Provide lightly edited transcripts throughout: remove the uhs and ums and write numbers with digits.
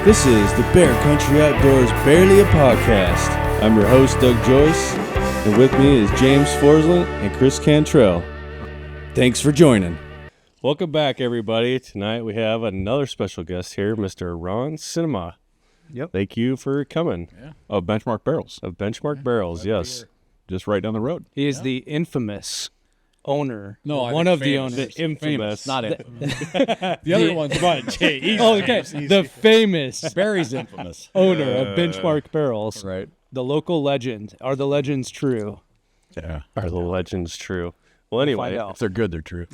This is the Bear Country Outdoors Barely a Podcast. I'm your host, Doug Joyce, and with me is James Forsland and Chris Cantrell. Thanks for joining. Welcome back, everybody. Tonight we have another special guest here, Mr. Ron Sinnema. Yep. Thank you for coming. Yeah. Of Benchmark Barrels. Of Benchmark Barrels, yes. Just right down the road. He is the infamous owner. One of the famous. owners. The infamous. Not infamous. The other one's Come on, Jay. Oh, okay. The famous Barry's infamous. owner of Benchmark Barrels. Right. The local legend. Are the legends true? Yeah. Are the legends true? Well, anyway, Find out. If they're good, they're true.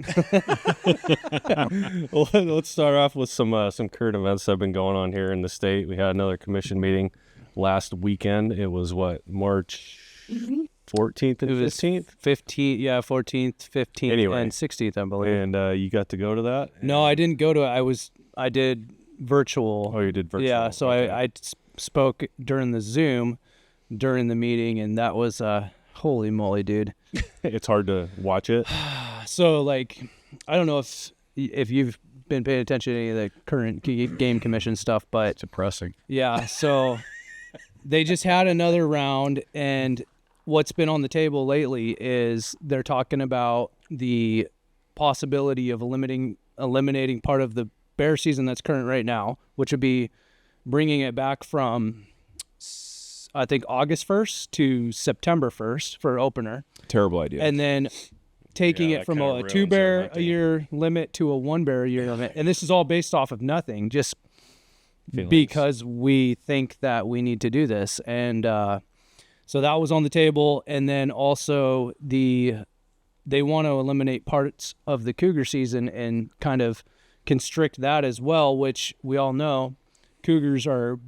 well, let's start off with some current events that have been going on here in the state. We had another commission meeting last weekend. It was March 14th and 15th? 14th, 15th, Anyway. and 16th, I believe. And you got to go to that? No, I didn't go to it. I did virtual. Oh, you did virtual. Yeah, so okay. I spoke during the Zoom during the meeting, and that was holy moly, dude. It's hard to watch it. So, like, I don't know if you've been paying attention to any of the current game commission stuff, but It's depressing. yeah, so they just had another round, and what's been on the table lately is they're talking about the possibility of eliminating part of the bear season that's current right now, which would be bringing it back from, I think, August 1st to September 1st for opener. Terrible idea. And then taking Yeah, it that from kinda a ruins 2-bear a everything. year limit to a 1-bear a year limit. And this is all based off of nothing, just Feelings. because we think that we need to do this. And so that was on the table. And then also they want to eliminate parts of the cougar season and kind of constrict that as well, which we all know cougars are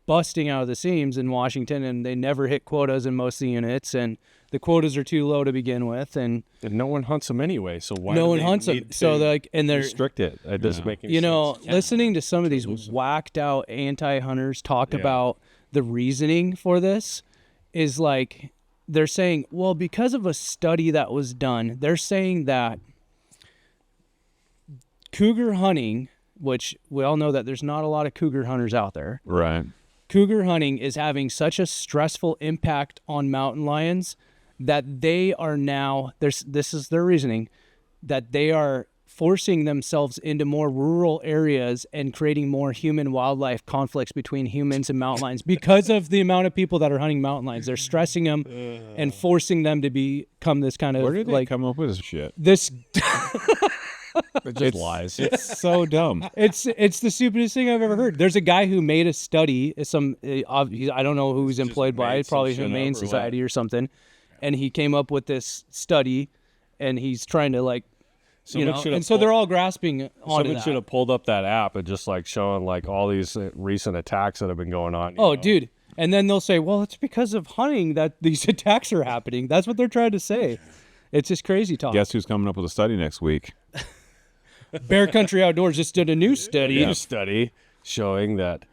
busting out of the seams in Washington, and they never hit quotas in most of the units, and the quotas are too low to begin with, and no one hunts them anyway, so why no do one they hunts them. need So to they're restrict it? It doesn't make any you sense. know, listening to some of these whacked out anti-hunters talk about the reasoning for this is like they're saying, well, because of a study that was done, they're saying that cougar hunting, which we all know that there's not a lot of cougar hunters out there, Right. cougar hunting is having such a stressful impact on mountain lions that they are now, this is their reasoning, that they are forcing themselves into more rural areas and creating more human-wildlife conflicts between humans and mountain lions because of the amount of people that are hunting mountain lions. They're stressing them and forcing them to become this kind of Where did they like come up with this shit? this. It just lies. It's so dumb. It's the stupidest thing I've ever heard. There's a guy who made a study. I don't know who he's employed by. made some Probably shit Humane up or what? Society or something. And he came up with this study, and he's trying to like, Someone should have and so they're all grasping onto Someone that. should have pulled up that app and just like showing like all these recent attacks that have been going on. Oh, dude. And then they'll say, well, it's because of hunting that these attacks are happening. That's what they're trying to say. It's just crazy talk. Guess who's coming up with a study next week? Bear Country Outdoors just did a new study. New study showing that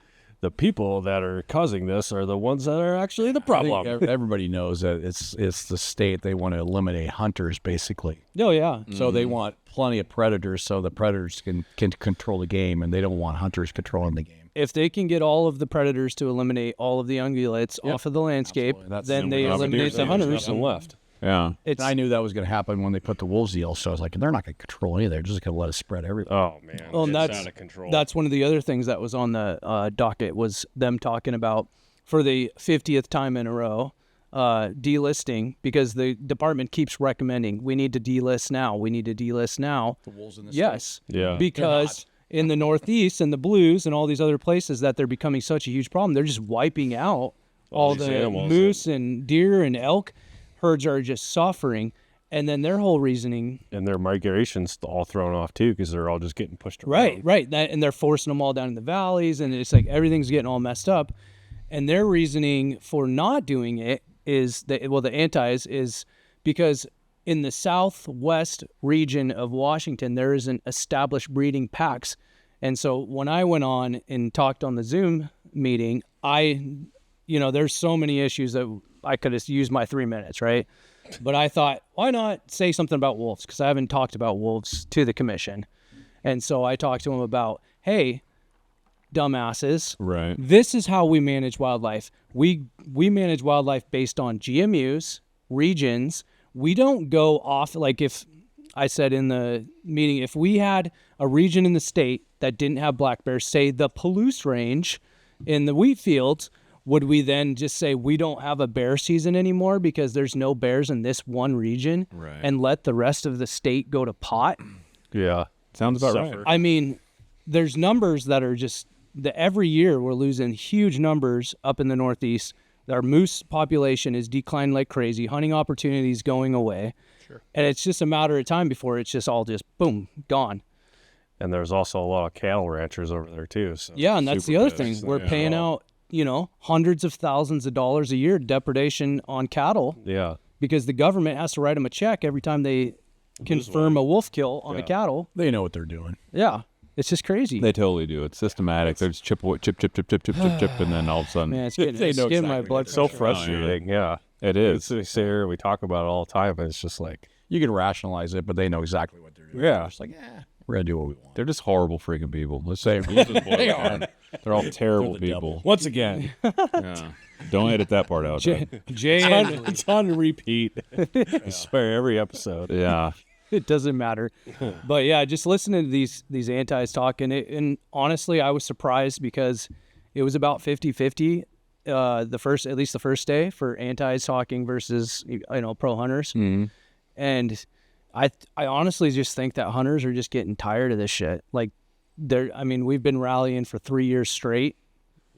the people that are causing this are the ones that are actually the I problem. think everybody knows that it's the state. They want to eliminate hunters, basically. Oh, yeah. So they want plenty of predators so the predators can control the game, and they don't want hunters controlling the game. If they can get all of the predators to eliminate all of the ungulates off of the landscape, Absolutely. then they we're gonna eliminate the There's hunters. nothing left. Yeah. It's, I knew that was going to happen when they put the wolves deal, so I was like, they're not going to control any of it. They're just going to let it spread everywhere. Oh man, well, and it's out of control. that's one of the other things that was on the docket was them talking about for the 50th time in a row delisting, because the department keeps recommending we need to delist now. We need to delist now. The wolves in the Yes. Yeah. Because in the Northeast and the Blues and all these other places that they're becoming such a huge problem, they're just wiping out all these the animals moose and deer and elk herds are just suffering. And then their whole reasoning, and their migration's all thrown off too because they're all just getting pushed around. right, and they're forcing them all down in the valleys, and it's like everything's getting all messed up. And their reasoning for not doing it is that, well, the antis is because in the southwest region of Washington, there isn't established breeding packs. And so when I went on and talked on the Zoom meeting, there's so many issues that I could have used my 3 minutes, right? But I thought, why not say something about wolves? Because I haven't talked about wolves to the commission. And so I talked to him about, hey, dumbasses. Right. This is how we manage wildlife. We manage wildlife based on GMUs, regions. We don't go off, like if I said in the meeting, if we had a region in the state that didn't have black bears, say the Palouse Range in the wheat fields, would we then just say we don't have a bear season anymore because there's no bears in this one region, Right. and let the rest of the state go to pot? Yeah. Sounds about right. I mean, there's numbers that are just every year we're losing huge numbers up in the Northeast. Our moose population is declining like crazy. Hunting opportunities going away. Sure. And it's just a matter of time before it's just all just boom, gone. And there's also a lot of cattle ranchers over there too. So. Yeah, and that's the Super other pissed. thing. We're Yeah. paying out, hundreds of thousands of dollars a year depredation on cattle Yeah. because the government has to write them a check every time they confirm a wolf kill on a cattle. They know what they're doing. Yeah. It's just crazy. They totally do. It's systematic. They're just chip away, chip, and then all of a sudden, Man, it's getting, They know my blood It's so pressure. frustrating. Yeah. it is. We sit here, we talk about it all the time, but it's just like, You can rationalize it, but they know exactly what they're doing. Yeah. It's like, we're going to do what we want. They're just horrible freaking people. Let's say they are. They're all terrible the people. devil. once again, Yeah. Don't edit that part out. though. Jay, it's on repeat. I swear every episode. Yeah. it doesn't matter. But yeah, just listening to these antis talk, and honestly, I was surprised because it was about 50-50 at least the first day for antis talking versus pro hunters. Mm-hmm. And I honestly just think that hunters are just getting tired of this shit. Like we've been rallying for 3 years straight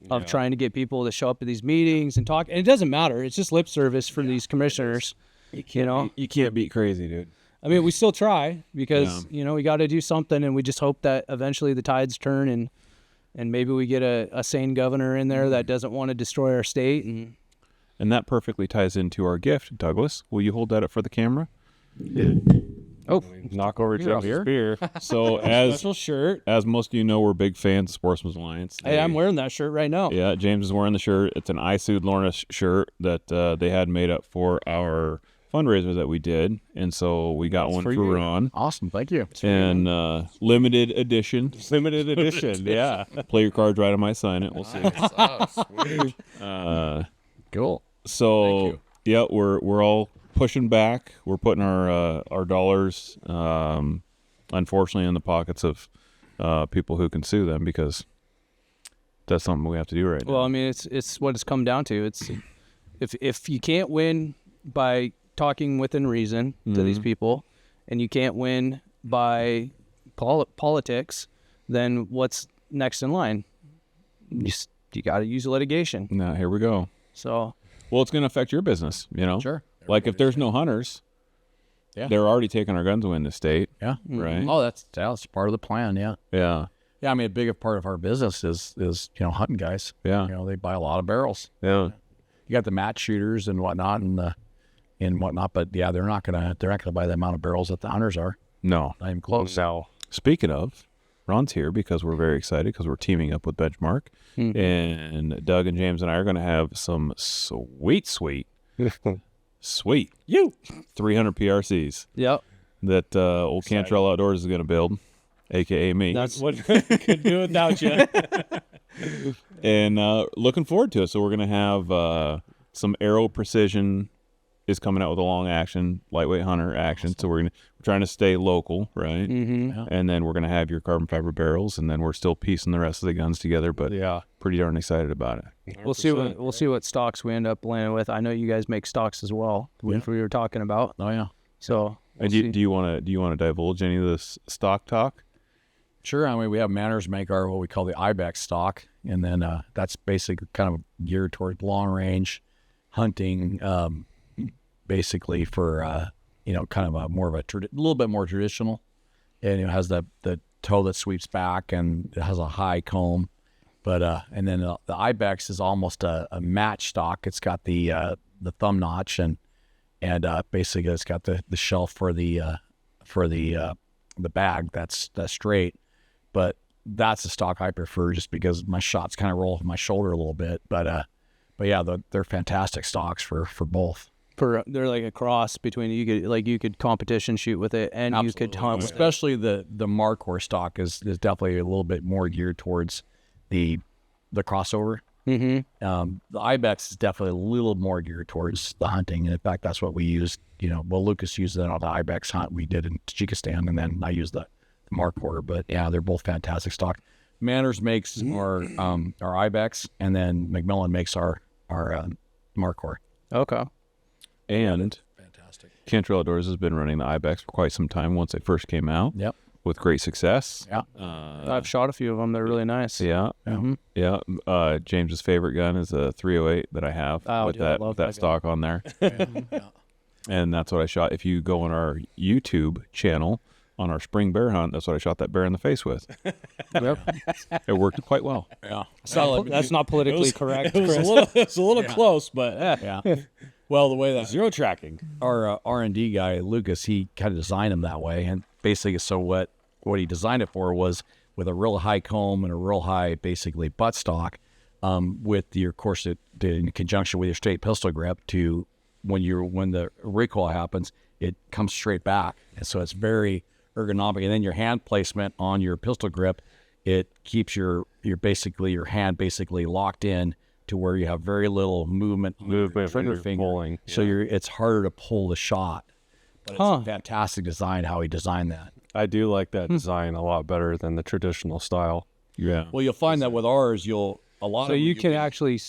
of trying to get people to show up at these meetings and talk, and it doesn't matter. It's just lip service for these commissioners. You can't beat crazy, dude. I mean, we still try because, we got to do something, and we just hope that eventually the tides turn and maybe we get a sane governor in there that doesn't want to destroy our state. And that perfectly ties into our gift, Douglas. Will you hold that up for the camera? Oh, Knock over Jeff's spear. So as special shirt. as most of you know, we're big fans of Sportsman's Alliance. Hey, I'm wearing that shirt right now. Yeah, James is wearing the shirt. It's an I Sued Lorna shirt that they had made up for our fundraiser that we did. And so we got one for Ron. Awesome. Thank you. And limited edition. Limited edition. Yeah. Play your cards right, I might sign it. We'll see. Cool. So yeah, we're all pushing back. We're putting our dollars, unfortunately, in the pockets of people who can sue them, because that's something we have to do right now. Well, I mean, it's what it's come down to. It's if you can't win by talking within reason to these people, and you can't win by politics, then what's next in line? You got to use litigation. Now here we go. So, Well, it's going to affect your business, Sure. Like if there's no hunters, they're already taking our guns away in the state. Yeah. Right. Oh, that's part of the plan. Yeah. Yeah. Yeah. I mean, a big part of our business is hunting guys. Yeah. They buy a lot of barrels. Yeah. You got the match shooters and whatnot and whatnot, but yeah, they're not gonna buy the amount of barrels that the hunters are. No. Not even close. No. Speaking of, Ron's here because we're very excited because we're teaming up with Benchmark, and Doug and James and I are going to have some sweet 300 PRCs yep. that old Cantrell Outdoors is going to build, aka me. That's what could do without you. And looking forward to it. So we're going to have some Arrow Precision is coming out with a long action, lightweight hunter action. So we're trying to stay local, right? Mm-hmm. And then we're going to have your carbon fiber barrels, and then we're still piecing the rest of the guns together, but pretty darn excited about it. We'll see what stocks we end up landing with. I know you guys make stocks as well, which we were talking about. Oh yeah. So And do you want to divulge any of this stock talk? Sure. I mean, we have Manners make our what we call the Ibex stock, and then that's basically kind of geared towards long range hunting, basically for kind of a more of a little bit more traditional, and it has the toe that sweeps back and it has a high comb, but and then the Ibex is almost a match stock. It's got the thumb notch and basically it's got the shelf for the bag that's straight. But that's the stock I prefer just because my shots kind of roll off my shoulder a little bit. But yeah, they're fantastic stocks for both. They're like a cross between you could competition shoot with it and you could hunt with it. Especially the Markhor stock is definitely a little bit more geared towards the crossover. The Ibex is definitely a little more geared towards the hunting, and in fact, that's what we used. Lucas used that on the Ibex hunt we did in Tajikistan, and then I used the Markhor. But yeah, they're both fantastic stock. Manners makes our Ibex, and then McMillan makes our Markhor. Okay. And Fantastic. Cantrell Outdoors has been running the Ibex for quite some time once they first came out. Yep. With great success. Yeah. I've shot a few of them. They're really nice. Yeah. Yeah. James's favorite gun is a 308 that I have with dude, I love that that stock on there. And that's what I shot. If you go on our YouTube channel on our spring bear hunt, that's what I shot that bear in the face with. Yep. It worked quite well. Yeah. That's not politically correct. It was a little close, but Yeah. Well, the way that zero tracking. our R&D guy, Lucas, he kind of designed them that way. And basically, so what he designed it for was with a real high comb and a real high, basically, buttstock, with your, of course, in conjunction with your straight pistol grip to when the recoil happens, it comes straight back. And so it's very ergonomic. And then your hand placement on your pistol grip, it keeps your hand basically locked in to where you have very little movement on your trigger finger. Pulling. So it's harder to pull the shot. But it's a fantastic design how he designed that. I do like that design a lot better than the traditional style. Yeah. Well, you'll find that with ours, So you can actually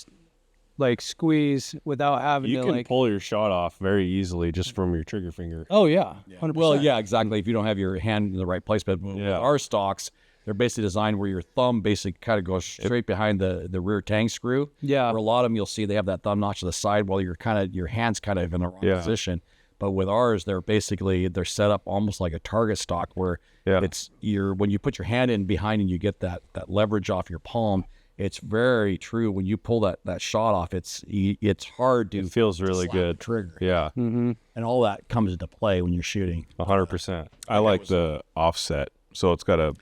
squeeze without having You to can pull your shot off very easily just from your trigger finger. Oh yeah, 100%. Well, yeah, exactly. If you don't have your hand in the right place, but with our stocks, they're basically designed where your thumb basically kind of goes straight behind the rear tang screw. Yeah. Where a lot of them you'll see they have that thumb notch to the side while your hand's kind of in the wrong position. But with ours, they're set up almost like a target stock where it's when you put your hand in behind and you get that leverage off your palm. It's very true. When you pull that shot off, it's hard to. It feels really slap the good. trigger. Yeah, And all that comes into play when you're shooting. 100%. I like the offset. So it's got a,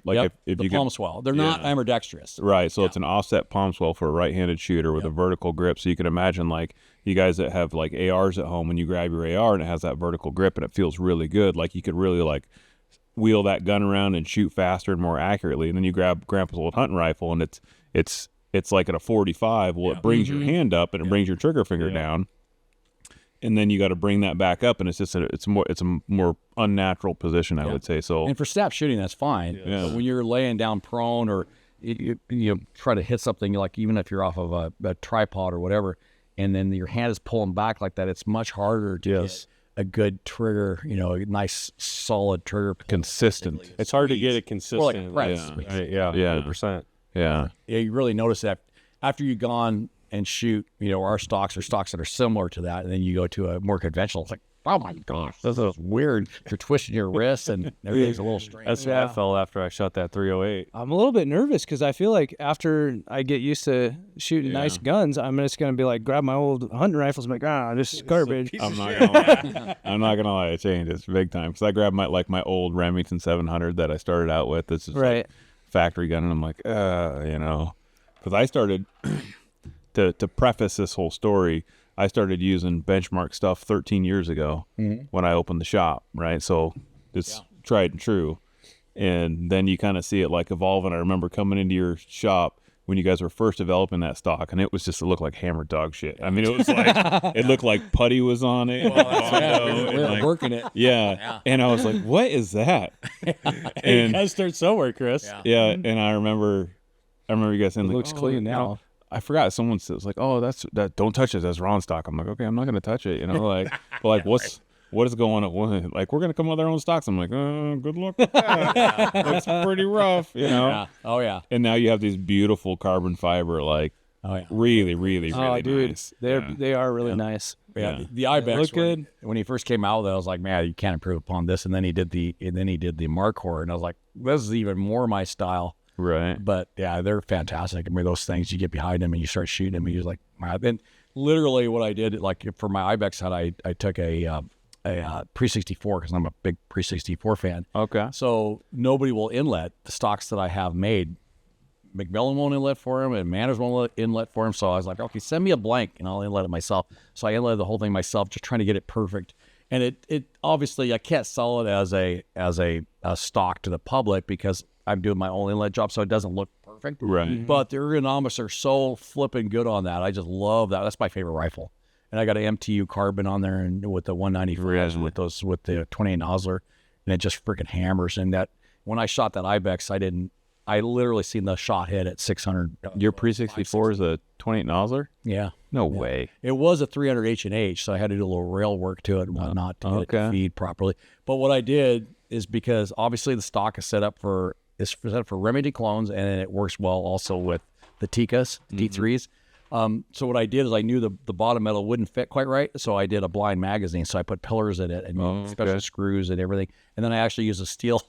if the you palm get, swell. They're not ambidextrous. right. So it's an offset palm swell for a right-handed shooter with a vertical grip. So you can imagine like you guys that have like ARs at home, when you grab your AR and it has that vertical grip and it feels really good. Like you could really like wheel that gun around and shoot faster and more accurately. And then you grab Grandpa's old hunting rifle and it's like at a 45. Well, it brings your hand up and it brings your trigger finger down. And then you got to bring that back up, and it's just it's a more unnatural position, I would say. So, And for snap shooting, that's fine. Yeah. But when you're laying down prone or you try to hit something, like even if you're off of a tripod or whatever, and then your hand is pulling back like that, it's much harder to get a good trigger, a nice solid trigger. consistent. It's hard to get it consistent. Or like a press. Yeah, 100%. Yeah. Yeah, you really notice that after you've gone and shoot, our stocks are stocks that are similar to that, and then you go to a more conventional, it's like, oh my gosh, this is weird. You're twisting your wrists and everything's a little strange. That's how I felt after I shot that 308. I'm a little bit nervous because I feel like after I get used to shooting nice guns, I'm just gonna be like, grab my old hunting rifles, and be like, this is garbage. I'm not gonna lie, it changed. It's big time because I grabbed my old Remington 700 that I started out with. This is Right. factory gun, and I'm like, because I started to preface this whole story. I started using Benchmark stuff 13 years ago when I opened the shop, right? So it's tried and true. And then you kind of see it like evolve. And I remember coming into your shop when you guys were first developing that stock, and it looked like hammered dog shit. I mean, it was like, it looked like putty was on it. We were working it. Yeah. And I was like, what is that? You gotta start somewhere, Chris. Yeah. And I remember you guys saying, It like, looks clean now. I forgot. Someone says like, "Oh, that. Don't touch it. That's Ron stock." I'm like, "Okay, I'm not gonna touch it." But like, what is going on? Like, we're gonna come with our own stocks. I'm like, good luck with that. Looks pretty rough, Yeah. Oh yeah. And now you have these beautiful carbon fiber, like, really, really, really dude, nice. they are really nice. Yeah, the Ibex look good. When he first came out, I was like, man, you can't improve upon this. And then he did the Markhor, and I was like, this is even more my style. Right. But yeah, they're fantastic. I mean, those things, you get behind them and you start shooting them, and you're like, wow. Then literally what I did, like for my Ibex hunt, I took a Pre-64 because I'm a big Pre-64 fan. Okay. So nobody will inlet the stocks that I have made. McMillan won't inlet for him, and Manners won't inlet for him. So I was like, okay, send me a blank, and I'll inlet it myself. So I inletted the whole thing myself, just trying to get it perfect. And it obviously I can't sell it as a stock to the public because I'm doing my own inlet job, so it doesn't look perfect. perfect. Right. But the ergonomics are so flipping good on that. I just love that. That's my favorite rifle. And I got an MTU carbon on there and with the 195 with the 28 Nosler, and it just freaking hammers. And that when I shot that Ibex, I literally seen the shot hit at 600. Your Pre-64 is a 28 Nosler? Yeah. No way. It was a 300 H&H, so I had to do a little rail work to it and whatnot to get it to feed properly. But what I did is, because obviously the stock is set up for Remedy clones, and it works well also with the Tikas, D3s. So what I did is I knew the bottom metal wouldn't fit quite right, so I did a blind magazine. So I put pillars in it and special screws and everything, and then I actually used a steel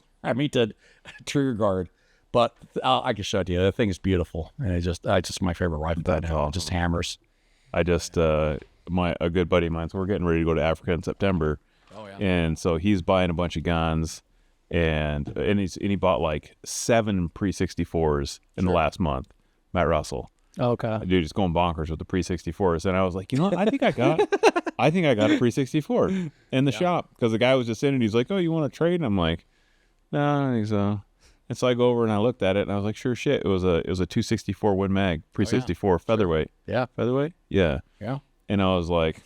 trigger guard. But I can show it to you. The thing is beautiful, and it's just my favorite rifle. That's awesome. It just hammers. I just a good buddy of mine. So we're getting ready to go to Africa in September. Oh yeah. And so he's buying a bunch of guns, and he bought like 7 Pre-64s in the last month. Matt Russell. Okay. Dude, just going bonkers with the Pre-64s. And I was like, you know what? I think I got a Pre-64 in the shop, because the guy was just in it. He's like, oh, you want to trade? And I'm like, no, I don't think so. And so I go over and I looked at it, and I was like, sure shit. It was a 264 Win Mag Pre-64 featherweight. Yeah. Featherweight? Yeah. Yeah. And I was like,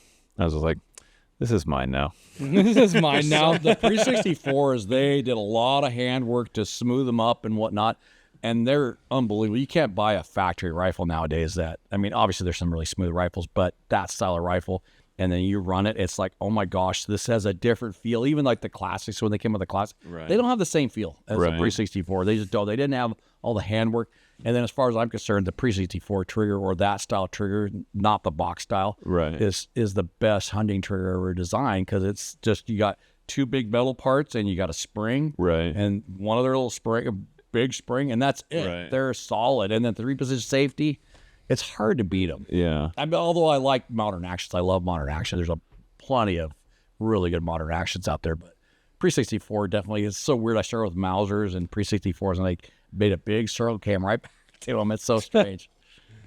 this is mine now. This is mine now. The Pre-64s, they did a lot of handwork to smooth them up and whatnot, and they're unbelievable. You can't buy a factory rifle nowadays obviously there's some really smooth rifles, but that style of rifle, and then you run it, it's like, oh my gosh, this has a different feel. Even like the classics, when they came with the classic, they don't have the same feel as the Pre-64. They just don't. They didn't have all the handwork. And then as far as I'm concerned, the Pre-64 trigger, or that style trigger, not the box style, is the best hunting trigger ever designed, because it's just, you got 2 big metal parts and you got a spring, and one other little spring, a big spring, and that's it. They're solid. And then 3-position safety, it's hard to beat them. Yeah. I mean, although I like modern actions, I love modern action. There's plenty of really good modern actions out there, but Pre-64 definitely is so weird. I started with Mausers and Pre-64s, and they made a big circle, came right back to them. It's so strange.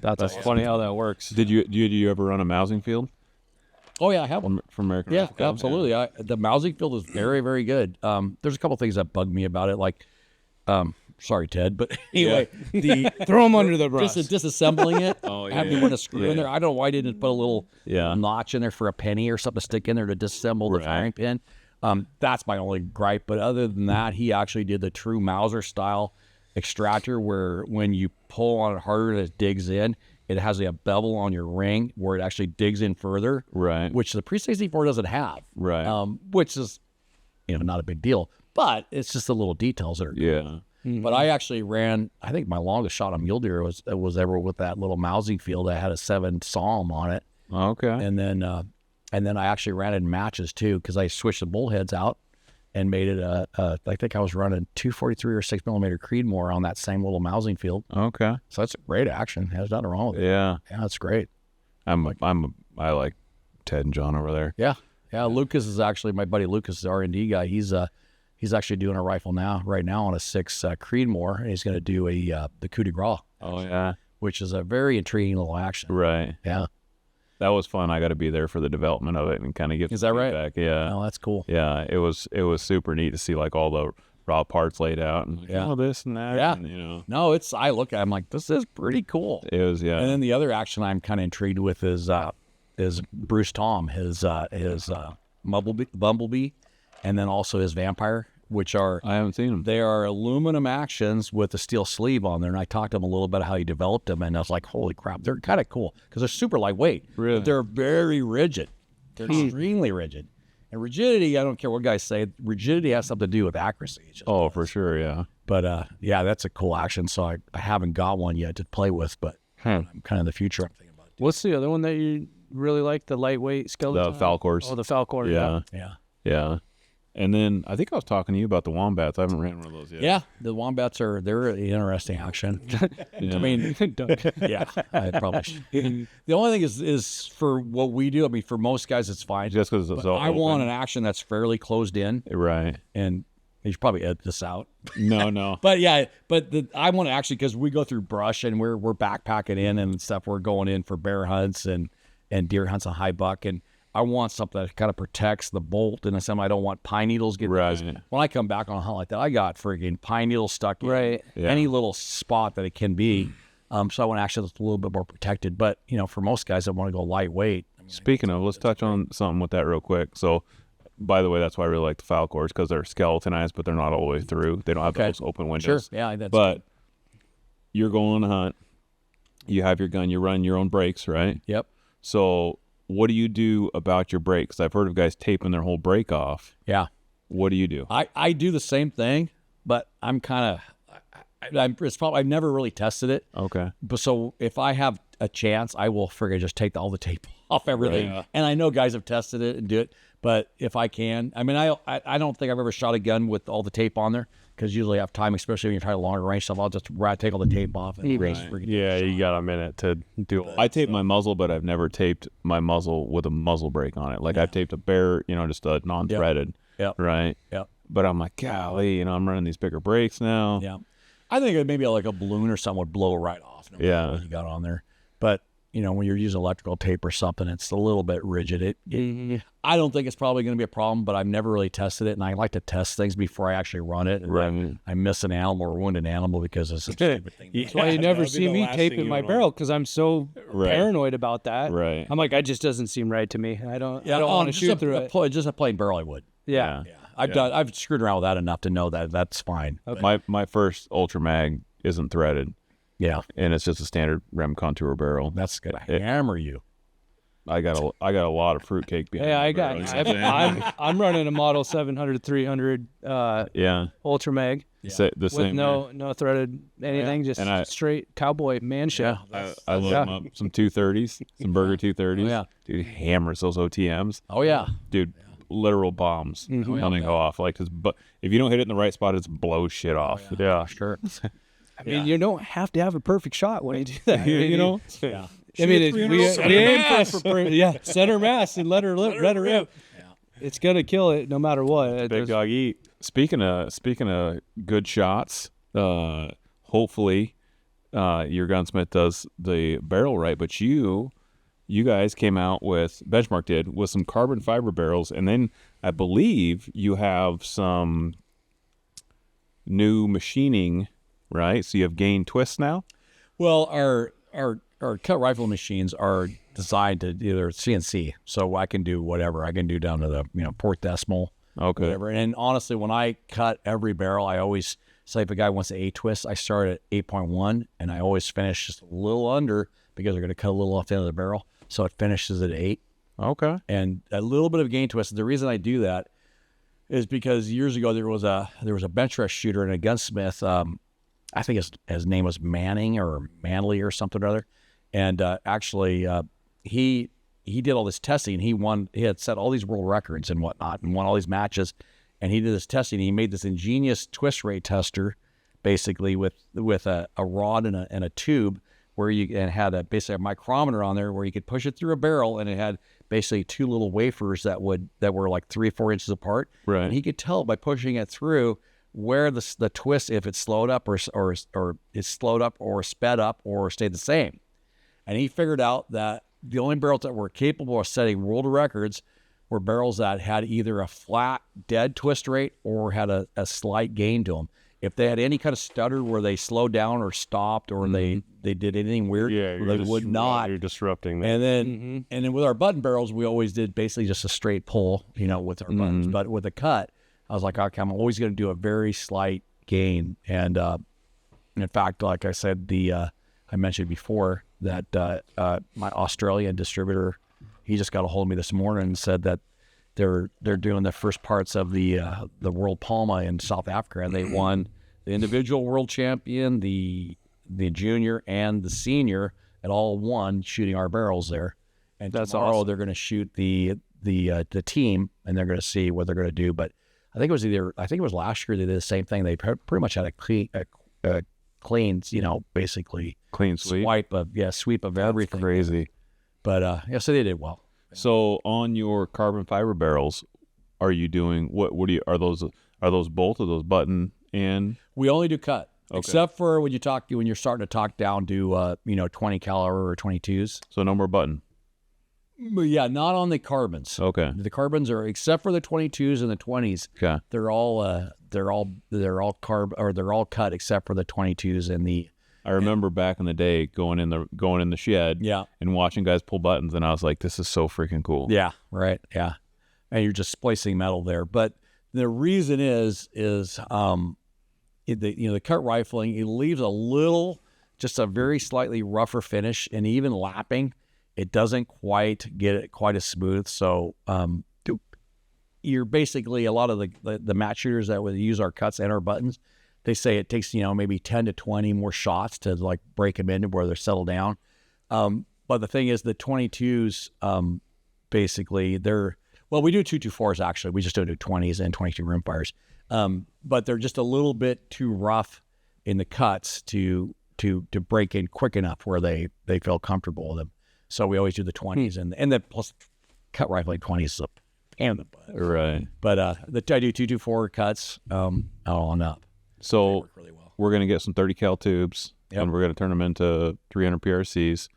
That's funny how that works. Did you ever run a mousing field? Oh yeah, I have one from American Yeah, Rifle Club? absolutely. The mousing field is very, very good. There's a couple things that bug me about it, like, sorry, Ted, but anyway, Throw them under the bus. Disassembling it. Having to put a screw in there. I don't know why I didn't put a little notch in there for a penny or something to stick in there to disassemble the firing pin. That's my only gripe. But other than that, he actually did the true Mauser style extractor, where when you pull on it harder, it digs in. It has a bevel on your ring where it actually digs in further, which the Pre-64 doesn't have, which is, not a big deal, but it's just the little details that are But I actually ran, I think my longest shot on mule deer was ever with that little mousing field. I had a 7 Psalm on it. Okay. And then I actually ran it in matches too, because I switched the bullheads out and made it I think I was running 243 or 6mm Creedmoor on that same little mousing field. Okay. So that's a great action. There's nothing wrong with it. Yeah, it's great. I like Ted and John over there. Yeah. Lucas is actually, my buddy Lucas is the R&D guy. He's actually doing a rifle right now on a 6 Creedmoor, and he's going to do the coup de grace. Oh yeah, which is a very intriguing little action. Right. Yeah. That was fun. I got to be there for the development of it and kind of get. Is that right? Feedback. Yeah. Oh, that's cool. Yeah, it was super neat to see like all the raw parts laid out and this and that. Yeah. And, No, I look at it, I'm like, this is pretty cool. It was, yeah. And then the other action I'm kind of intrigued with is Bruce Tom, his Bumblebee, and then also his Vampire, which are, I haven't seen them. They are aluminum actions with a steel sleeve on there. And I talked to him a little bit how he developed them, and I was like, holy crap, they're kind of cool because they're super lightweight. Really? But they're very rigid. They're extremely rigid. And rigidity, I don't care what guys say, rigidity has something to do with accuracy. For sure, yeah. But that's a cool action. So I haven't got one yet to play with, but I'm kind of in the future I'm thinking about it. What's the other one that you really like? The lightweight skeleton? The Falcors. Oh, the Falcor. Yeah. And then I think I was talking to you about the Wombats. I haven't ran one of those yet. Yeah, the Wombats they're an interesting action. I mean, I probably should. The only thing is for what we do, I mean, for most guys, it's fine. Just because it's all I want an action that's fairly closed in. Right. And you should probably edit this out. No. But I want to actually, because we go through brush and we're backpacking in and stuff. We're going in for bear hunts and deer hunts on high buck. And I want something that kind of protects the bolt, and I don't want pine needles getting. Right. When I come back on a hunt like that, I got friggin' pine needles stuck in Right. any little spot that it can be. So I want to actually that's a little bit more protected. But for most guys that want to go lightweight. Speaking of, let's touch on something with that real quick. So, by the way, that's why I really like the foul cores, because they're skeletonized, but they're not all the way through. They don't have those open windows. Sure, yeah, that's but good. You're going on a hunt. You have your gun. You run your own brakes, right? Yep. So, what do you do about your brakes? I've heard of guys taping their whole brake off. Yeah. What do you do? I do the same thing, but I'm kind of I've never really tested it. Okay. But so if I have a chance, I will friggin' just take all the tape off everything. Right. And I know guys have tested it and do it, but if I can, I mean, I don't think I've ever shot a gun with all the tape on there, because usually I have time, especially when you're trying to longer range stuff. I'll just take all the tape off. And Yeah, you got a minute to do it. I tape my muzzle, but I've never taped my muzzle with a muzzle brake on it. Like I've taped a bare, just a non-threaded. Yep. Right. Yep. But I'm like, golly, I'm running these bigger brakes now. Yeah. I think maybe like a balloon or something would blow right off. No matter what you got on there. But, when you're using electrical tape or something, it's a little bit rigid. I don't think it's probably going to be a problem, but I've never really tested it, and I like to test things before I actually run it. And Right. I miss an animal or wound an animal because it's a stupid thing. That's why you never see me taping my barrel, because I'm so paranoid about that. Right. I'm like, it just doesn't seem right to me. I don't want to shoot through it. Just a plain barrel I would. Yeah. I've screwed around with that enough to know that that's fine. Okay. My first Ultra Mag isn't threaded, Yeah. and it's just a standard Rem Contour barrel. That's good. Hammer you. I got a lot of fruitcake behind. Yeah, my I barrel, got. you know what I'm saying? I'm running a Model 700 300 Yeah. Ultra Mag The with same. no threaded anything, just And straight cowboy man shit. I load them up. Some 230s, some Burger 230s. Oh, yeah. Dude, hammers those OTMs. Oh, yeah. Dude, literal bombs coming off. Like, but if you don't hit it in the right spot, it blows shit off. Yeah. Sure. I mean, you don't have to have a perfect shot when you do that. Yeah. I mean, we aim for center mass and let her rip. It's gonna kill it no matter what. Big dog eat. Speaking of good shots, hopefully your gunsmith does the barrel right, but you guys came out with, Benchmark did, with some carbon fiber barrels, and then I believe you have some new machining, right? So you have gain twists now? Well, our cut rifle machines are designed to either CNC, so I can do whatever. I can do down to the fourth decimal, whatever. And honestly, when I cut every barrel, I always say if a guy wants an 8 twist, I start at 8.1, and I always finish just a little under because they're going to cut a little off the end of the barrel, so it finishes at 8. Okay. And a little bit of gain twist. The reason I do that is because years ago there was a bench rush shooter and a gunsmith. I think his name was Manning or Manley or something or other. And actually, he did all this testing. He had set all these world records and whatnot, and won all these matches. And he did this testing. He made this ingenious twist rate tester, basically with a rod and a tube, where had basically a micrometer on there where you could push it through a barrel, and it had basically 2 little wafers that were like 3 or 4 inches apart. Right. And he could tell by pushing it through where the twist, if it's slowed up or it's slowed up or sped up or stayed the same. And he figured out that the only barrels that were capable of setting world records were barrels that had either a flat, dead twist rate or had a slight gain to them. If they had any kind of stutter where they slowed down or stopped or they did anything weird, they would not. You're disrupting that. And then with our button barrels, we always did basically just a straight pull, with our buttons. But with a cut, I was like, okay, I'm always going to do a very slight gain. And in fact, like I said, I mentioned before that my Australian distributor, he just got a hold of me this morning and said that they're doing the first parts of the World Palma in South Africa, and they won the individual world champion, the junior, and the senior, at all won shooting our barrels there. And That's tomorrow awesome. they're going to shoot the team, and they're going to see what they're going to do. But I think it was last year they did the same thing. They pretty much had a clean, basically Clean sweep. sweep of everything. Crazy. But so they did well. So on your carbon fiber barrels, are you doing what do you, are those both of those button and? We only do cut, Okay. except for when you're starting to talk down to 20 caliber or 22s. So no more button. Yeah, not on the carbons. Okay. The carbons are, except for the 22s and the 20s. Okay. They're all cut except for the 22s and the. I remember back in the day going in the shed Yeah. and watching guys pull buttons, and I was like, this is so freaking cool. Yeah. Right. Yeah. And you're just splicing metal there, but the reason is the cut rifling, it leaves just a very slightly rougher finish, and even lapping, it doesn't quite get it quite as smooth. So you're basically, a lot of the match shooters that would use our cuts and our buttons, they say it takes maybe 10 to 20 more shots to like break them into where they're settled down. But the thing is, the 22s basically we do 224s actually. We just don't do 20s and 22 rimfires. But they're just a little bit too rough in the cuts to break in quick enough where they feel comfortable with them. So we always do the 20s and the plus cut rifling 20s is a pain in the butt. Right. But I do 224 cuts on up. So They work really well. we're going to get some 30 cal tubes, Yep. and we're going to turn them into 300 PRCs,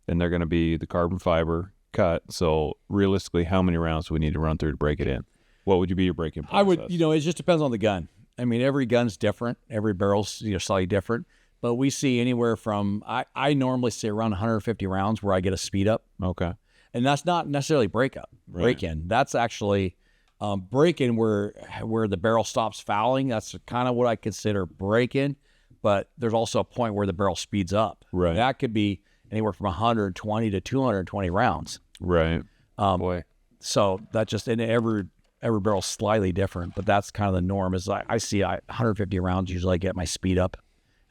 and they're going to be the carbon fiber cut. So realistically, how many rounds do we need to run through to break it in? What would be your break-in process? I would, it just depends on the gun. I mean, every gun's different. Every barrel's slightly different. But we see anywhere from, I normally see around 150 rounds where I get a speed up. Okay. And that's not necessarily break-in. That's actually break-in where the barrel stops fouling. That's kind of what I consider break-in. But there's also a point where the barrel speeds up. Right. That could be anywhere from 120 to 220 rounds. Right. Boy. So that just, and every barrel's slightly different, but that's kind of the norm. Is I see 150 rounds usually I get my speed up,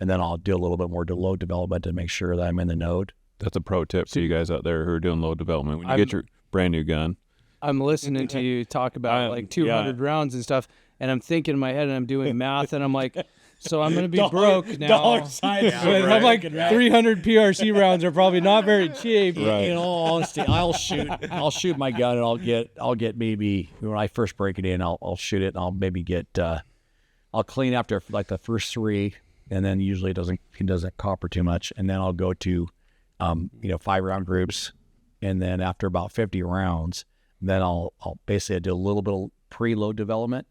and then I'll do a little bit more load development to make sure that I'm in the node. That's a pro tip for you guys out there who are doing load development. When you get your brand new gun. I'm listening to you talk about like 200 rounds and stuff, and I'm thinking in my head, and I'm doing math, and I'm like, so I'm going to be broke now. I'm like, 300 PRC rounds are probably not very cheap. Right. In all honesty, I'll shoot my gun, and I'll get maybe, when I first break it in, I'll shoot it, and I'll maybe get, I'll clean after like the first 3, and then usually it doesn't copper too much, and then I'll go to, 5-round groups, and then after about 50 rounds, then I'll basically do a little bit of preload development,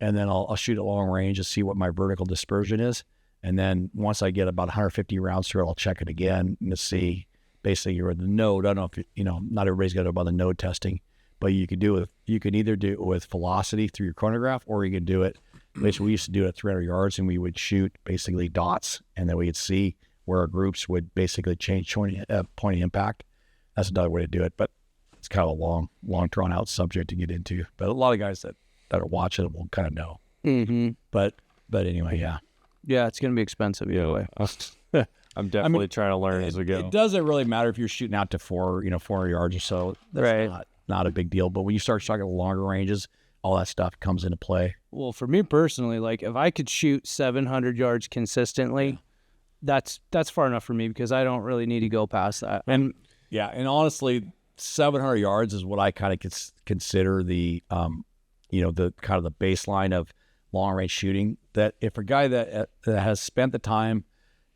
and then I'll shoot at long range to see what my vertical dispersion is. And then once I get about 150 rounds through it, I'll check it again to see basically you're in the node. I don't know if not everybody's got to know about the node testing, but you can either do it with velocity through your chronograph, or you can do it. Basically, we used to do it at 300 yards, and we would shoot basically dots, and then we could see where our groups would basically change point of impact. That's another way to do it, but it's kind of a long drawn out subject to get into. But a lot of guys that are watching it will kind of know. Mm-hmm. But anyway, yeah. Yeah, it's going to be expensive either way. I'm definitely trying to learn as we go. It doesn't really matter if you're shooting out to 400 yards or so. That's not a big deal. But when you start talking longer ranges, all that stuff comes into play. Well, for me personally, like if I could shoot 700 yards consistently, that's far enough for me, because I don't really need to go past that. And honestly, 700 yards is what I kind of consider the the kind of the baseline of long range shooting. That if a guy that has spent the time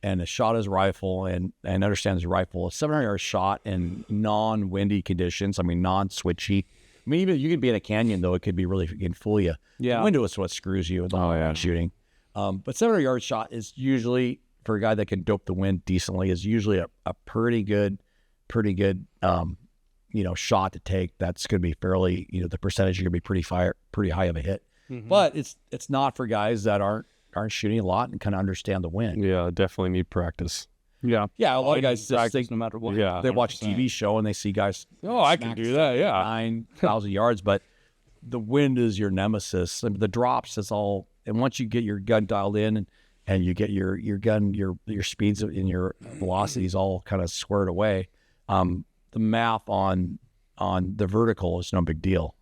and has shot his rifle and understands his rifle, a 700 yard shot in non-windy conditions, non-switchy. Even you could be in a canyon, though, it could be really can fool you. Yeah. The window is what screws you with shooting. But 700 yard shot is usually, for a guy that can dope the wind decently, is usually a pretty good shot to take. That's going to be fairly, the percentage are going to be pretty high of a hit. Mm-hmm. But it's not for guys that aren't shooting a lot and kind of understand the wind. Yeah, definitely need practice. Yeah. Yeah, a lot of guys just think no matter what. Yeah, they watch a TV show and they see guys. I can do that. Yeah. 9,000 yards, but the wind is your nemesis. The drops is all. And once you get your gun dialed in and you get your gun, your speeds and your velocities all kind of squared away, the math on the vertical is no big deal.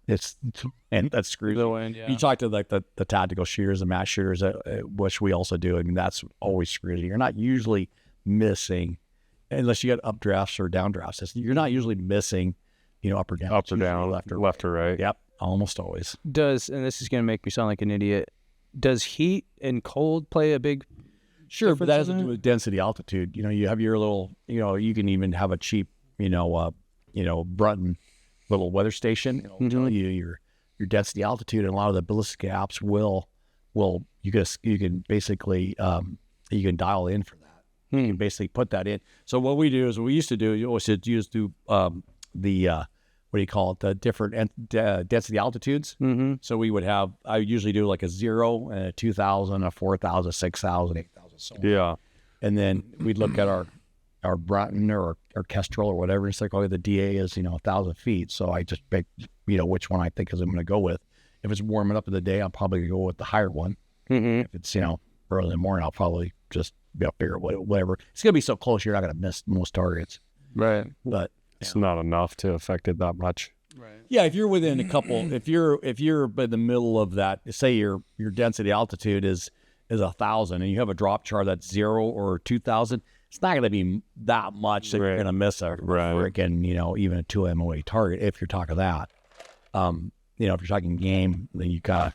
And that's screwed. You talk to like the tactical shooters, the match shooters, which we also do. That's always screwed. You're not usually missing, unless you got updrafts or downdrafts. You're not usually missing, up or down. Up or down, left or right. Yep, almost always. And this is going to make me sound like an idiot, does heat and cold play a big Sure, but that has to do with density altitude. You have your little, you can even have a cheap, Brunton little weather station. It'll tell you your density altitude, and a lot of the ballistic apps will you can basically you can dial in for that. You can basically put that in. So what we do is what we used to do. You always used to the what do you call it? The different density altitudes. So we would have. I usually do like a 0, a 2,000, a 4,000, 6,000, 8,000. So on. Yeah. And then we'd look at our Brunton or our Kestrel or whatever. It's like, the DA is 1,000 feet. So I just pick which one I think is I'm going to go with. If it's warming up in the day, I'm probably going to go with the higher one. If it's early in the morning, I'll probably just figure whatever. It's going to be so close, you're not going to miss most targets. Right. But It's not enough to affect it that much. Right. yeah, if you're within a couple, if you're in the middle of that, say your density altitude is 1,000 and you have a drop chart that's 0 or 2,000, it's not going to be that much that you're going to miss a freaking, even a 2 MOA target if you're talking that. If you're talking game, then you kind of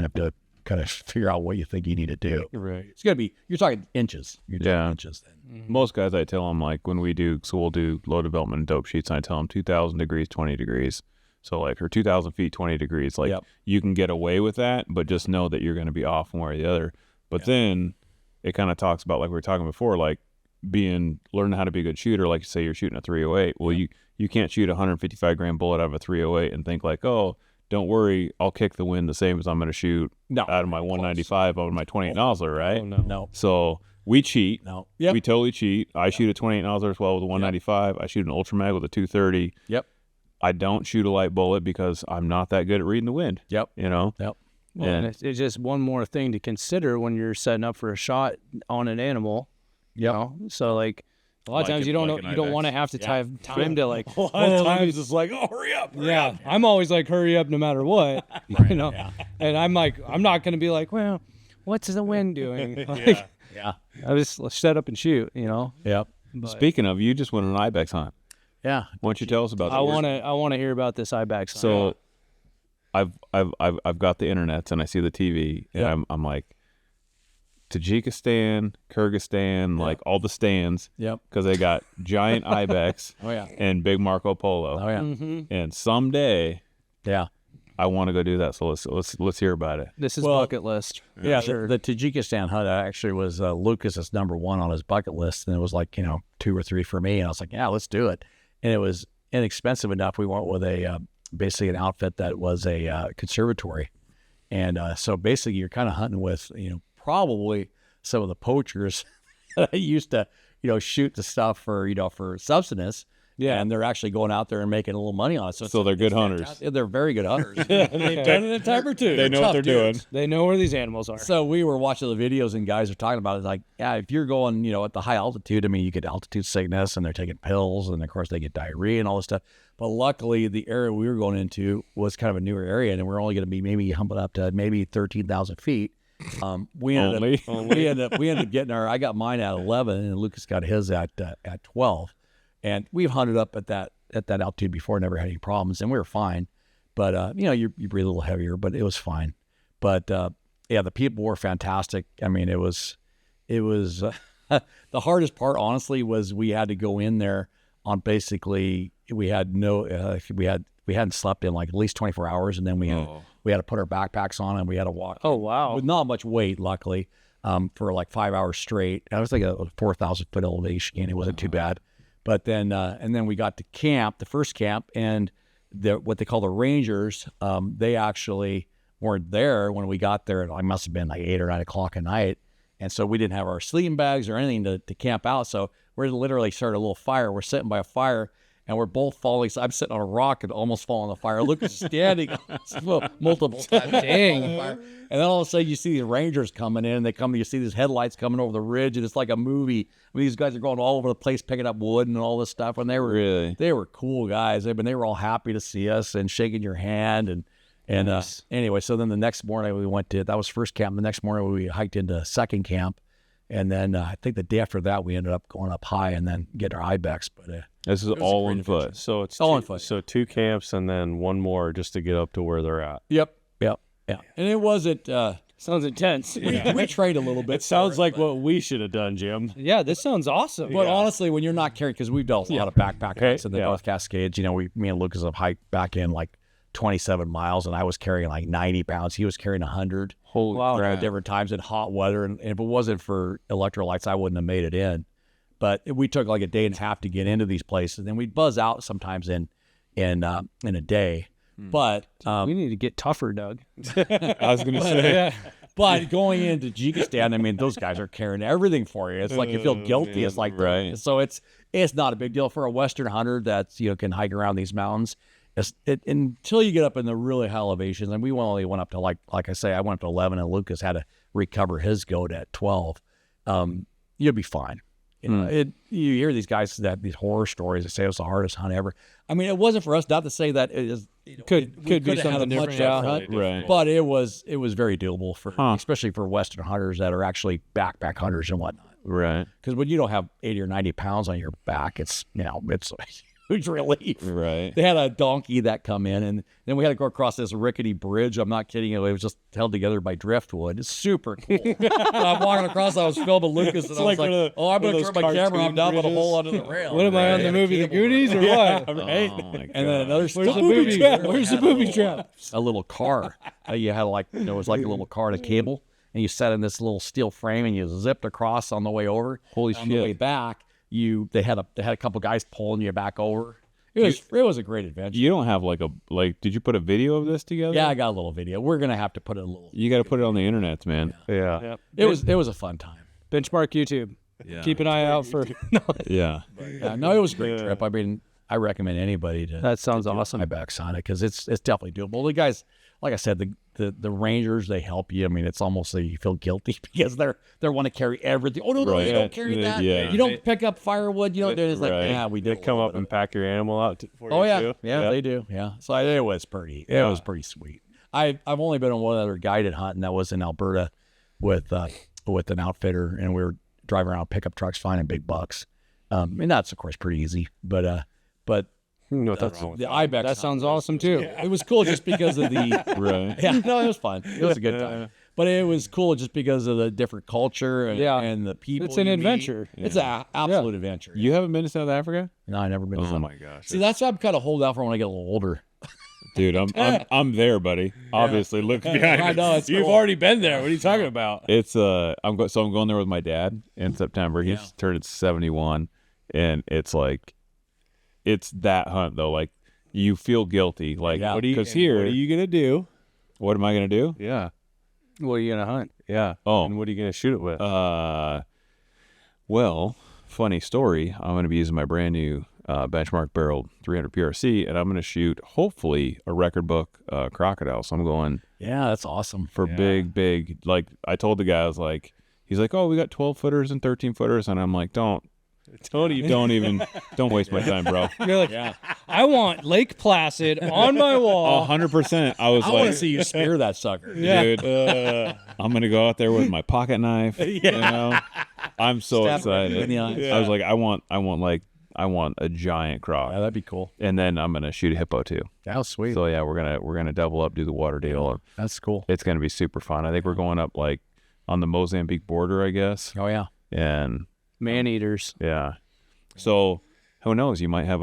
have to kind of figure out what you think you need to do. Right. It's going to be, you're talking inches. You're talking inches then. Most guys, I tell them, like, when we'll do low development and dope sheets, and I tell them 2,000 degrees, 20 degrees. So, like, or 2,000 feet, 20 degrees. Like, you can get away with that, but just know that you're going to be off one way or the other. But then it kind of talks about, like we were talking before, like, learning how to be a good shooter. Like, say you're shooting a 308. Well, you can't shoot a 155 gram bullet out of a 308 and think like, oh, don't worry, I'll kick the wind the same as I'm going to shoot out of my 195 out of my 28 nozzler, right? Oh, no. So we cheat. No. We totally cheat. I shoot a 28 nozzler as well with a 195. I shoot an ultra mag with a 230. Yep. I don't shoot a light bullet because I'm not that good at reading the wind. Yep. Yep. Well, and it's just one more thing to consider when you're setting up for a shot on an animal. So like a lot of times you don't want to have to have time to like. A lot of times it's like, oh, hurry up. Yeah, I'm always like, hurry up no matter what. And I'm like, I'm not going to be like, well, what's the wind doing? Like, I just shut up and shoot. Yep. But Speaking of, you just went on an ibex hunt. Yeah. Why don't you tell us about that? I want to hear about this ibex. So I've got the internets and I see the TV and I'm like, Tajikistan, Kyrgyzstan, like all the stands. Yep. Because they got giant ibex and big Marco Polo. Oh yeah. And someday I want to go do that. So let's hear about it. This is bucket list. Yeah, sure. the Tajikistan hunt actually was Lucas's number one on his bucket list, and it was like 2 or 3 for me, and I was like, yeah, let's do it. And it was inexpensive enough. We went with a basically an outfit that was a conservatory, and so basically you're kind of hunting with probably some of the poachers that I used to shoot the stuff for for subsistence. Yeah, and they're actually going out there and making a little money on it. So they're good hunters. They're very good hunters. They've done it a time or two. They know what they're doing. They know where these animals are. So we were watching the videos and guys are talking about it. It's like, yeah, if you're going, at the high altitude, I mean, you get altitude sickness and they're taking pills and of course they get diarrhea and all this stuff. But luckily the area we were going into was kind of a newer area and we're only going to be maybe humping up to maybe 13,000 feet. We ended up getting I got mine at 11 and Lucas got his at 12. And we've hunted up at that altitude before, never had any problems, and we were fine. But you breathe a little heavier, but it was fine. But the people were fantastic. I mean, it was the hardest part, honestly, was we had to go in there on basically we hadn't slept in like at least 24 hours, and then we had to put our backpacks on and we had to walk. Oh wow! With not much weight, luckily, for like 5 hours straight. I was like a 4,000 foot elevation, and it wasn't too bad. But then, and then we got to camp, the first camp, and what they call the rangers, they actually weren't there when we got there. It must have been like 8 or 9 o'clock at night. And so we didn't have our sleeping bags or anything to camp out. So we're literally started a little fire. We're sitting by a fire and we're both falling. So I'm sitting on a rock and almost falling on the fire. Lucas is standing multiple times. Dang. On the fire. And then all of a sudden you see these rangers coming in. You see these headlights coming over the ridge, and it's like a movie. I mean, these guys are going all over the place picking up wood and all this stuff. And they were cool guys. I mean, they were all happy to see us and shaking your hand. And anyway, so then the next morning we went to, that was first camp. The next morning we hiked into second camp. And then I think the day after that, we ended up going up high and then getting our ibex. But this is all on foot. So it's all on foot. So 2 camps and then one more just to get up to where they're at. Yep. And it wasn't, Sounds intense. We trained a little bit. It sounds like what we should have done, Jim. Yeah, this sounds awesome. But honestly, when you're not carrying, because we've done a lot of backpack hikes in the Yeah. North Cascades, me and Lucas have hiked back in like 27 miles, and I was carrying like 90 pounds. He was carrying 100. Holy At different times in hot weather, and if it wasn't for electrolytes, I wouldn't have made it in. But we took like a day and a half to get into these places, and we'd buzz out sometimes in a day. But we need to get tougher, Doug. I was going to say. but going into Tajikistan, I mean, those guys are carrying everything for you. It's like you feel guilty. It's like Right. So it's not a big deal for a Western hunter that's can hike around these mountains. Until you get up in the really high elevations, and we only went up to like I say, I went up to 11, and Lucas had to recover his goat at 12. You'll be fine. You hear these guys these horror stories that say it was the hardest hunt ever. I mean, it wasn't for us. Not to say that it is Could be something different. Yeah. hunt, Right. but it was very doable for especially for Western hunters that are actually backpack hunters and whatnot. Right. Because when you don't have 80 or 90 pounds on your back, it's it's a huge relief. Right. They had a donkey that come in, and then we had to go across this rickety bridge. I'm not kidding you. It was just held together by driftwood. It's super cool. I'm walking across. I was filming Lucas, and I was like like, one of I'm going to those turn my camera. I'm cartoon down with a bridges. hole under the rail. What am I on the movie The Goonies or what? Right? Oh my God. And then another Where's the booby trap? Where's the booby trap? a little car. You had it was like a little car and a cable, and you sat in this little steel frame, and you zipped across on the way over. Holy On the way shit. back, they had a couple guys pulling you back over. It was a great adventure. You don't have did you put a video of this together? Yeah, I got a little video. We're gonna have to put it a little. You got to put it on the internet, man. Yeah. It was a fun time. Benchmark YouTube. Yeah. Keep an eye out for. Yeah. Yeah, no, it was a great trip. I mean, I recommend anybody to. That sounds awesome. My backs on it because it's definitely doable. The guys, like I said, the rangers, they help you. I mean, it's almost like you feel guilty because they want to carry everything. Oh no, Right. you don't carry that. Yeah. You don't pick up firewood. You don't do it. It's like Right. we They did. come up and pack your animal out for Oh you yeah, too. yeah, they do. Yeah, so it was pretty. It was pretty sweet. I've only been on one other guided hunt, and that was in Alberta with an outfitter, and we were driving around pickup trucks finding big bucks. And that's of course pretty easy, but No, that's the ibex. That sounds awesome too. It was cool just because of the. Right. Yeah, no, it was fun. It was a good time. But it was cool just because of the different culture and, Yeah. and the people. It's an you adventure. meet. It's an absolute adventure. You haven't been to South Africa? No, I never been. to Oh South- my gosh. See, that's why I'm kind of holding out for when I get a little older. Dude, I'm there, buddy. Obviously, look behind I me. know it's You've cool. already been there. What are you talking about? It's I'm going there with my dad in September. He's turned 71, and it's that hunt though. Like you feel guilty, like Yeah. because here, What are you gonna do? what am I gonna do? Yeah. What are you gonna hunt? Yeah. Oh, And what are you gonna shoot it with? well, funny story. I'm gonna be using my brand new Benchmark Barrel 300 PRC, and I'm gonna shoot hopefully a record book crocodile. So I'm going Yeah, that's awesome. for big. Like I told the guy, I was like, he's like, oh, we got 12 footers and 13 footers, and I'm like, don't waste my time, bro. You're like, I want Lake Placid on my wall. 100%. I was I want like, to see you spear that sucker. dude, I'm gonna go out there with my pocket knife. You know, I'm so Stab right in excited. the eyes. I was like, I want a giant croc, Yeah, that'd be cool. and then I'm gonna shoot a hippo too. That was sweet. So yeah, we're gonna double up, do the water deal. That's cool. It's gonna be super fun. I think we're going up like on the Mozambique border, I guess, Oh yeah. and Man eaters. yeah. So who knows? You might have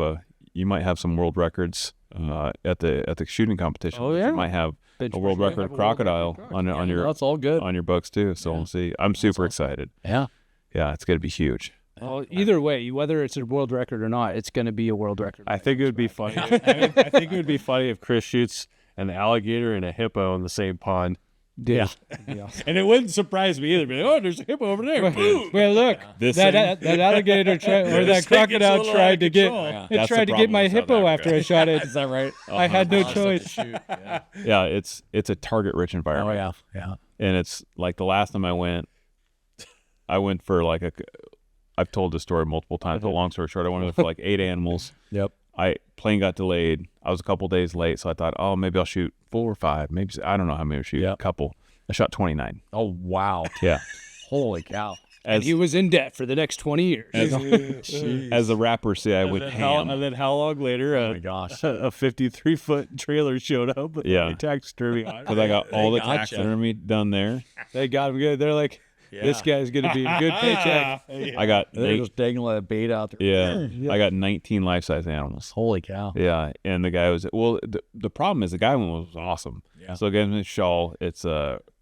some world records at the shooting competition. Oh, yeah. You might have a world record crocodile on your That's all good. on your books too. So we'll see. I'm super excited. Yeah. Yeah, it's gonna be huge. Well, either way, whether it's a world record or not, it's going to be a world record. I think it would be funny. I think it would be funny if Chris shoots an alligator and a hippo in the same pond. Yeah. And it wouldn't surprise me either. Be like, oh, there's a hippo over there. Boom. Well, look, This that alligator or that crocodile tried to get That's it the tried to get problem my with South hippo Africa. after I shot it. Is that right? I had no choice. Yeah, it's a target rich Oh environment. yeah. Yeah. And it's like the last time I went for like I've told this story multiple times, but long story short, I went there for like 8 animals. Yep. Plane got delayed. I was a couple days late, so I thought, oh, maybe I'll shoot 4 or 5. Maybe I don't know how many I'll shoot. Yep. A couple. I shot 29. Oh wow. Yeah. Holy cow. And he was in debt for the next 20 years. As the rappers say, I went ham. And then how long later? Oh my gosh. A 53-foot trailer showed up. With Yeah. taxidermy on it. Because I got all the gotcha. taxidermy done there. They got him good. They're like, this guy's going to be a good paycheck. I got They're just dangling a bait out there. I got 19 life-size animals. Holy cow. Yeah, and the guy was the problem is the guy one was awesome. Yeah. So again, his shawl, it's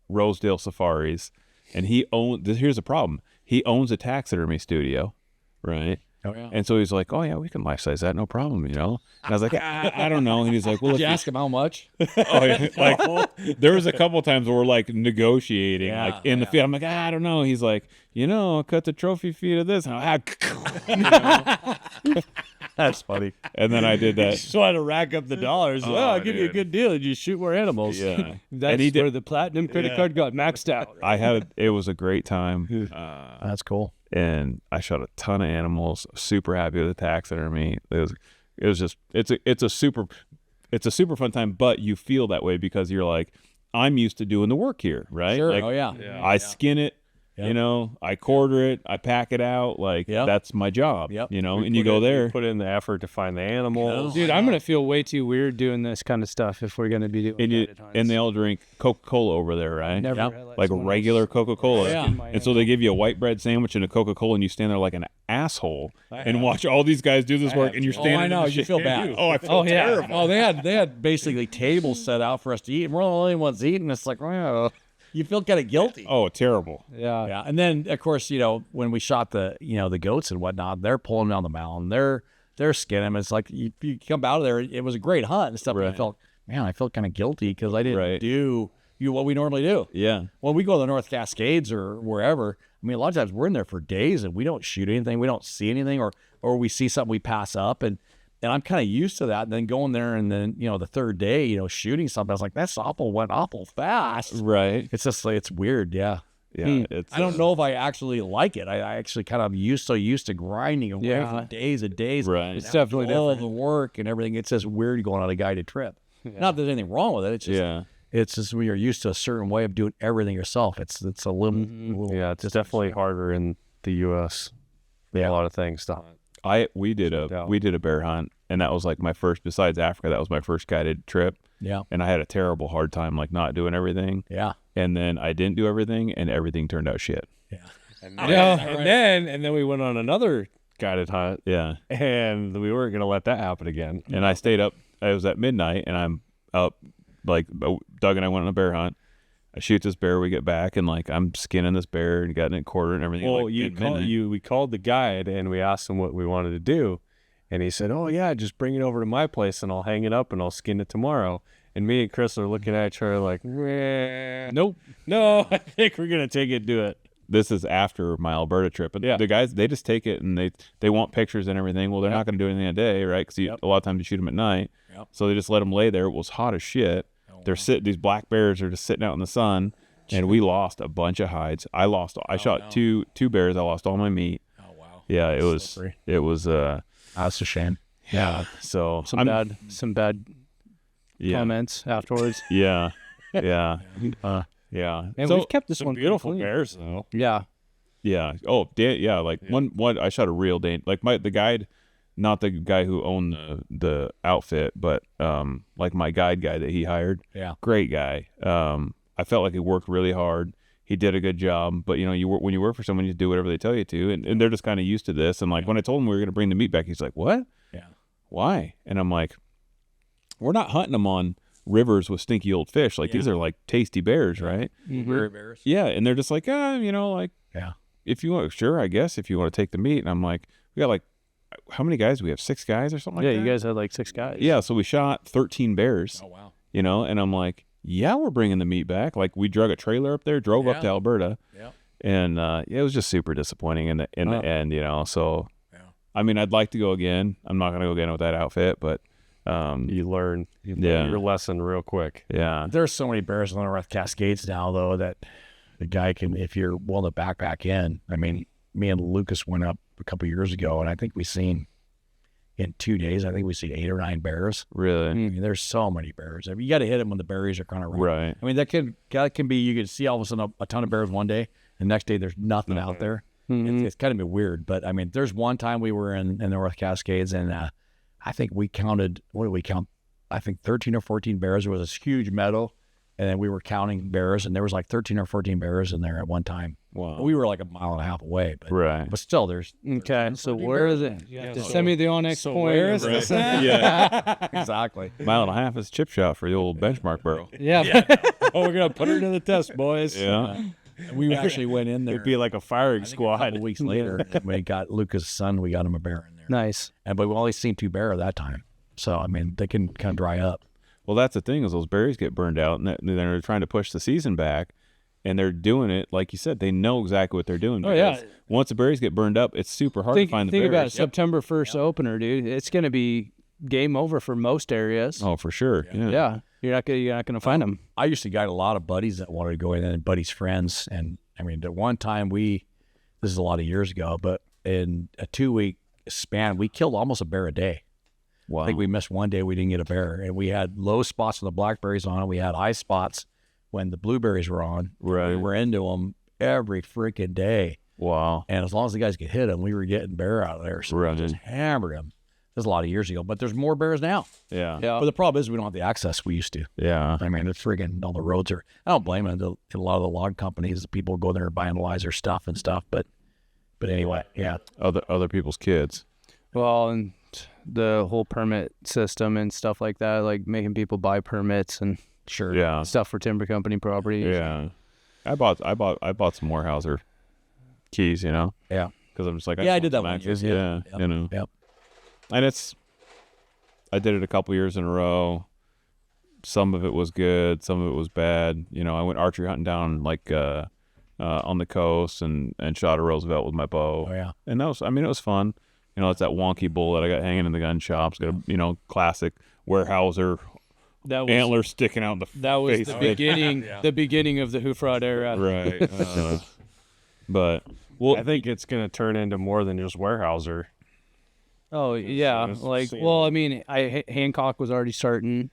Rosedale Safaris, and here's the problem. He owns a taxidermy studio, right? Oh, yeah. And so he's like, "Oh yeah, we can life size that, no problem," And I was like, I don't know. And he's like, "Well, Did if you ask him how much? oh, yeah. Like there was a couple times where we're like negotiating, Yeah, like in the field. I'm like, I don't know. He's like, cut the trophy feet of this. That's funny. And then I did that. Just wanted to rack up the dollars. I'll give you a dude. good deal. You shoot more animals. Yeah, That's and he did. where the platinum credit card got maxed out. It was a great time. That's cool. And I shot a ton of animals. Super happy with the taxidermy. It was just it's a super fun time. But you feel that way because you're like, I'm used to doing the work here, right? Sure. Like, Oh, yeah. I skin it. Yep. I quarter it, I pack it out, like Yep. that's my job. Yep. And you go there. Put in the effort to find the animals. Dude, I'm going to feel way too weird doing this kind of stuff if we're going to be doing guided hunts. And they all drink Coca-Cola over there, right? Never Yep. had let Like someone regular else Coca-Cola. Yeah. in my And so they give you a white bread sandwich and a Coca-Cola, and you stand there like an asshole and watch all these guys do this work, and you're standing. I know. in the You shit. feel bad. Oh, I feel terrible. Oh, they had basically tables set out for us to eat, and we're the only ones eating. It's like, well, you feel kind of guilty. Oh, terrible. Yeah. Yeah, and then of course, when we shot the goats and whatnot, they're pulling down the mountain, they're skinning them. It's like you come out of there. It was a great hunt and stuff. Right. But I felt kind of guilty because I didn't Right. do what we normally do. Yeah. When we go to the North Cascades or wherever, I mean, a lot of times we're in there for days and we don't shoot anything, we don't see anything, or we see something we pass up, and I'm kind of used to that. And then going there and then the third day, shooting something, I was like, that apple went awful fast. Right. It's just like, it's weird, yeah. Yeah. It's I don't know if I actually like it. I actually kind of used to grinding away for days and days. Right. It's definitely all different. the work and everything. It's just weird going on a guided trip. Not that there's anything wrong with it. It's just it's just when you're used to a certain way of doing everything yourself. It's a little, Yeah, it's definitely harder in the U.S. A lot of things to hunt. We did a bear hunt, and that was like my first, besides Africa, that was my first guided trip. Yeah. And I had a terrible hard time like not doing everything. Yeah. And then I didn't do everything, and everything turned out shit. And then we went on another guided hunt, Yeah. and we weren't going to let that happen again. And I stayed up. I was at midnight, and I'm up. Like Doug and I went on a bear hunt. I shoot this bear. We get back, and like I'm skinning this bear and getting it quartered and everything. Well, like, we called the guide, and we asked him what we wanted to do, and he said, "Oh yeah, just bring it over to my place, and I'll hang it up, and I'll skin it tomorrow." And me and Chris are looking at each other like, Nope. no, I think we're gonna take it and do it. This is after my Alberta trip, and the guys, they just take it and they want pictures and everything. Well, they're not going to do anything that day, right? Because a lot of times you shoot them at night, so they just let them lay there. It was hot as shit. These black bears are just sitting out in the sun, and we lost a bunch of hides. I shot two bears. I lost all my meat. Oh wow. Yeah, it was That's a shame. yeah. So Some bad comments afterwards. Yeah, yeah, yeah. Man, So- we've kept this Some one beautiful clean. bears though. Yeah. Yeah. Oh, yeah. Like one. I shot a real Dane. Like the guide, not the guy who owned the outfit, but like my guide guy that he hired. Yeah. Great guy. I felt like he worked really hard. He did a good job. But when you work for someone, you do whatever they tell you to, and they're just kind of used to this. And like when I told him we were going to bring the meat back, he's like, "What? Yeah. Why?" And I'm like, "We're not hunting them on rivers with stinky old fish. Like these are like tasty bears, right?" Very bears. Yeah, and they're just like, like, Yeah. if you want, sure, I guess if you want to take the meat. And I'm like, we got like, how many guys do we have? 6 guys or something like that? You guys had like 6 guys. Yeah, so we shot 13 bears. Oh wow. And I'm like, yeah, we're bringing the meat back. Like we drug a trailer up there, drove up to Alberta. Yeah. And it was just super disappointing in the end, So, I mean, I'd like to go again. I'm not gonna go again with that outfit, but You learn your lesson real quick. yeah, There's so many bears on the North Cascades now, though, that the guy can, if you're willing to backpack in. I mean, me and Lucas went up a couple years ago, and I think we seen in 2 days, I think we seen 8 or 9 bears. really, I mean, there's so many bears. I mean, you got to hit them when the berries are kind of right. I mean, that can be, you can see all of a sudden a ton of bears one day, and the next day there's nothing out there. It's kind of been weird, but I mean, there's one time we were in the North Cascades, and I think we counted. What did we count? I think 13 or 14 bears. There was this huge meadow, and then we were counting bears, and there was like 13 or 14 bears in there at one time. Wow. We were like a mile and a half away, but Right. But still, there's Okay, so where is it? You have to so- send me the Onyx point. where is Right. Yeah. exactly. Mile and a half is chip shot for the old benchmark barrel. Yeah. Oh, we're gonna put her to the test, boys. Yeah. We actually went in there. It'd be like a firing I think a squad. couple weeks later, and we got Lucas' son. We got him a bear in there, Nice. but we only seen 2 bear that time. So I mean, they can kind of dry up. Well, that's the thing is those berries get burned out, and they're trying to push the season back, and they're doing it like you said. They know exactly what they're doing. Oh, yeah. because once the berries get burned up, it's super hard to find the Think berries. about it. September 1st opener, dude. It's going to be game over for most areas. Oh, for sure. Yeah. Yeah. You're not gonna find them. I used to got a lot of buddies that wanted to go in, and buddies' friends. And I mean, at one time this is a lot of years ago, but in a 2-week span, we killed almost a bear a day. Wow. I think we missed one day we didn't get a bear, and we had low spots when the blackberries on, and we had high spots when the blueberries were on. Right. We were into them every freaking day, Wow. and as long as the guys could hit them, we were getting bear out of there. So Right. we just hammered them. This was a lot of years ago, but there's more bears now. Yeah. Yeah. But the problem is we don't have the access we used to. Yeah. I mean, it's friggin' all the roads are. I don't blame them. A lot of the log companies, people go there and vandalize their stuff and stuff. But anyway, yeah. Other people's kids. Well, and the whole permit system and stuff like that, like making people buy permits and Sure. Yeah. stuff for timber company property. Yeah. I bought some Moorehouser keys, you know, Yeah. because I'm just like, Yeah, I just did that want one some year. access. Yeah. Yep. You know, Yep. and I did it a couple years in a row. Some of it was good, some of it was bad. You know, I went archery hunting down like on the coast and shot a Roosevelt with my bow. Oh, yeah. And it was fun. You know, it's that wonky bull that I got hanging in the gun shop. It's got a, classic Weyerhaeuser That was antler sticking out in the that was face the of it. beginning. The beginning of the hoof rod era. Right. But I think it's gonna turn into more than just Weyerhaeuser. Oh yeah, Just like seeing- well, I mean, Hancock was already starting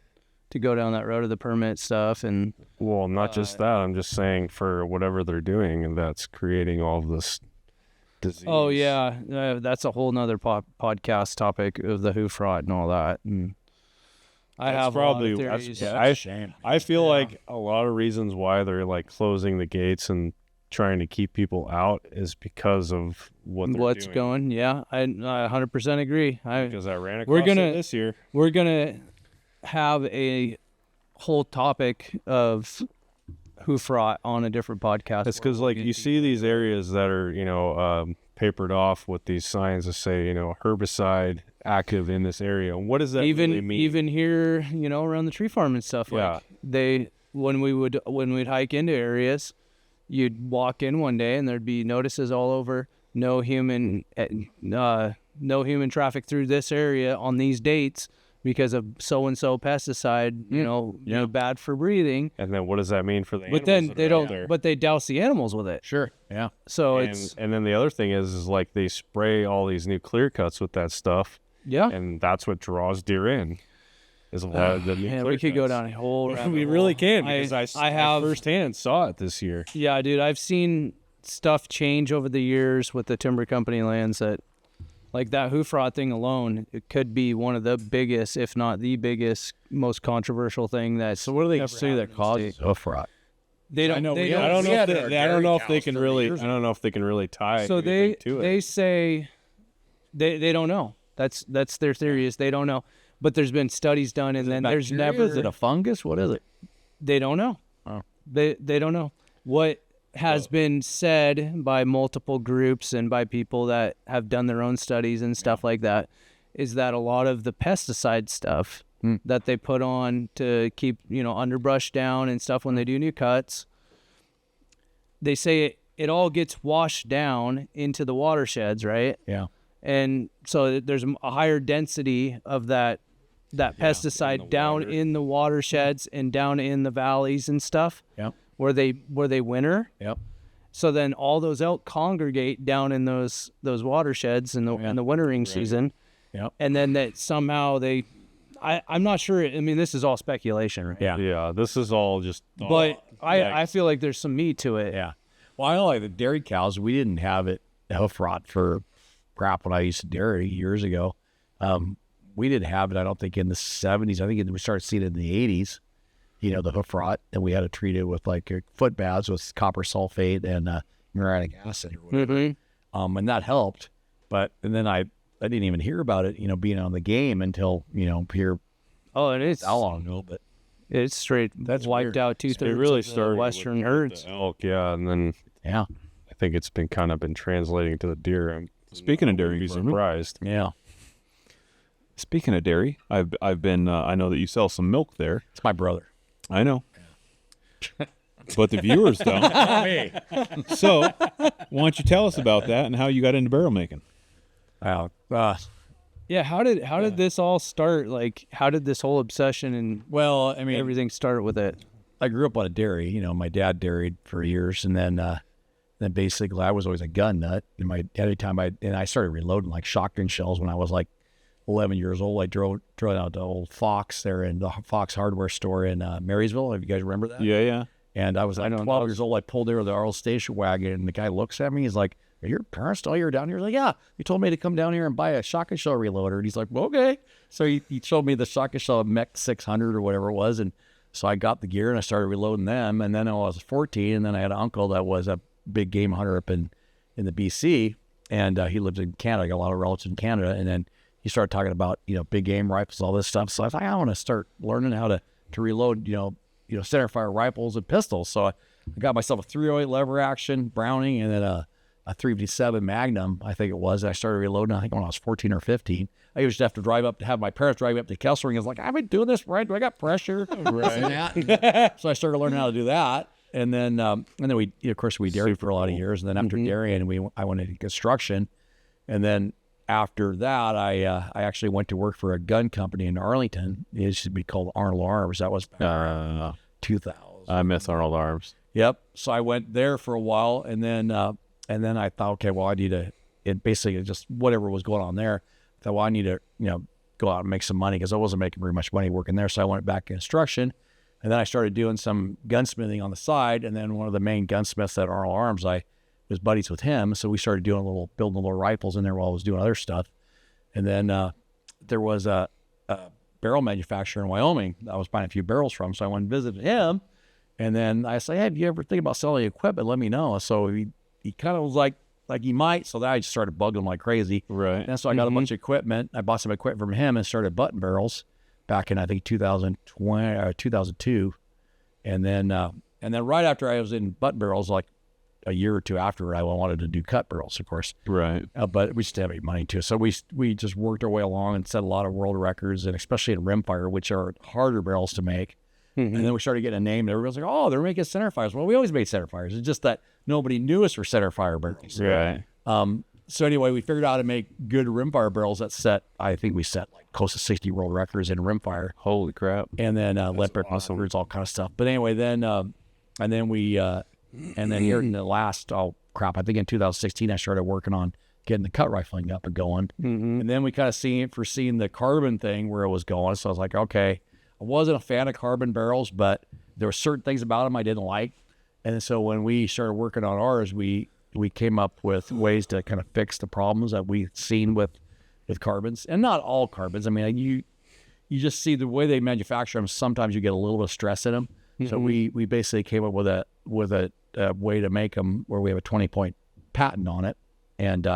to go down that road of the permit stuff, and Well, not just that. I'm just saying for whatever they're doing, and that's creating all of this disease. oh yeah, that's a whole nother podcast topic of the hoof rot and all that. And I That's have probably- a lot of that's- theories. Yeah, I- that's a shame. I feel like a lot of reasons why they're like closing the gates and trying to keep people out is because of what they're What's doing. going? Yeah, I 100% agree. Because I ran across We're gonna- it this year. We're gonna have a whole topic of hoof rot on a different podcast. It's because like you see these areas that are papered off with these signs that say herbicide active in this area. What does that really mean? even here, around the tree farm and stuff. Yeah. Like when we'd hike into areas, you'd walk in one day and there'd be notices all over, no human traffic through this area on these dates because of so and so pesticide. Bad for breathing. And then what does that mean for the But animals then that they are out don't. there? But they douse the animals with it. Sure. Yeah. So and, it's and then the other thing is like they spray all these new clear cuts with that stuff, yeah. and that's what draws deer in. Is a lot of the new Man, clear we could go cuts. down a whole. rabbit We hole. really can because I have firsthand saw it this year. Yeah, dude, I've seen stuff change over the years with the timber company lands that, like that hoof rot thing alone, it could be one of the biggest, if not the biggest, most controversial thing that's. So what do they ever say happened that in the causes state. hoof rot? They don't. know They we don't. I don't know. had If our they, I don't know if dairy they cows can 30 really. years I don't know if they can really tie. So anything to it. they say they don't know. That's their theory is they don't know. But there's been studies done, and then there's Bacteria? never. Is it a fungus? What is it? They don't know. Oh. They don't know. What has been said by multiple groups and by people that have done their own studies and stuff like that is that a lot of the pesticide stuff that they put on to keep, underbrush down and stuff when they do new cuts, they say it all gets washed down into the watersheds, right? Yeah. And so there's a higher density of that pesticide down in the watersheds and down in the valleys and stuff Yep. where they winter. Yep. So then all those elk congregate down in those watersheds in the wintering season. Yep. And then that somehow I'm not sure. I mean, this is all speculation, right? Yeah. Yeah, this is all just. But I feel like there's some meat to it. Yeah. Well, I know like the dairy cows, we didn't have it hoof rot for crap when I used to dairy years ago. We didn't have it, I don't think, in the 70s. I think we started seeing it in the 80s, the hoof rot, and we had to treat it with like foot baths with copper sulfate and muriatic acid or whatever. And that helped. And then I didn't even hear about it, being on the game until, here. Oh, and it's how long ago, but it's straight. That's wiped weird. out 2/3 It really of the started Western with herds. the elk, yeah, and then yeah. I think it's been translating to the deer. I'm Speaking of dairy, be surprised. Yeah. Speaking of dairy, I've been I know that you sell some milk there. It's my brother. I know. But the viewers don't. Me. So, why don't you tell us about that and how you got into barrel making? Wow. Yeah, how did this all start? Like, how did this whole obsession and Well, I mean, everything start with it? I grew up on a dairy. My dad dairied for years, and then basically I was always a gun nut. And I started reloading like shotgun shells when I was like 11 years old. I drove out to old Fox there in the Fox hardware store in Marysville. If you guys remember that? Yeah. And I was 12 years old. I pulled there with the Arl station wagon, and the guy looks at me. He's like, "Are your parents still here down here?" Like, "Yeah. You told me to come down here and buy a shotgun shell reloader." And he's like, well, "Okay." So he showed me the shotgun shell Mech 600 or whatever it was, and so I got the gear and I started reloading them. And then I was 14, and then I had an uncle that was a big game hunter up in the BC, and he lived in Canada. I got a lot of relatives in Canada, and then he started talking about big game rifles, all this stuff. So I thought, I want to start learning how to reload center fire rifles and pistols. So I got myself a 308 lever action Browning and then a 357 Magnum, I think it was. I started reloading, I think when I was 14 or 15. I used to have to have my parents drive me up to Kessler, and I was like, I've been doing this right. Do I got pressure? Right. So I started learning how to do that. And then we, of course, we dairied for a lot of years. And then after dairying, I went into construction. And then after that, I actually went to work for a gun company in Arlington. It used to be called Arnold Arms. That was back 2000. I miss Arnold Arms. Yep. So I went there for a while, and then I thought, okay, well, I need to. It basically just whatever was going on there. I thought, well, I need to go out and make some money because I wasn't making very much money working there. So I went back to construction, and then I started doing some gunsmithing on the side. And then one of the main gunsmiths at Arnold Arms, I was buddies with him, so we started building little rifles in there while I was doing other stuff. And then there was a barrel manufacturer in Wyoming that I was buying a few barrels from, so I went and visited him. And then I said, "Hey, if you ever think about selling equipment, let me know." So he kind of was like he might. So then I just started bugging him like crazy. Right. And so I got a bunch of equipment. I bought some equipment from him and started button barrels back in I think 2020 or 2002. And then right after I was in button barrels, like a year or two after, I wanted to do cut barrels, of course. Right. But we just didn't have any money to. So we just worked our way along and set a lot of world records, and especially in rimfire, which are harder barrels to make. And then we started getting a name, and everybody was like, "Oh, they're making center fires." Well, we always made center fires. It's just that nobody knew us for center fire barrels. Right. So anyway, we figured out how to make good rimfire barrels that I think we set like close to 60 world records in rimfire. Holy crap. And then lead records, all kind of stuff. But anyway, then here in the last, I think in 2016, I started working on getting the cut rifling up and going. And then we kind of foreseen the carbon thing where it was going. So I was like, okay, I wasn't a fan of carbon barrels, but there were certain things about them I didn't like. And so when we started working on ours, we came up with ways to kind of fix the problems that we've seen with carbons. And not all carbons. I mean, you just see the way they manufacture them. Sometimes you get a little bit of stress in them. So we basically came up with a way to make them where we have a 20-point patent on it, and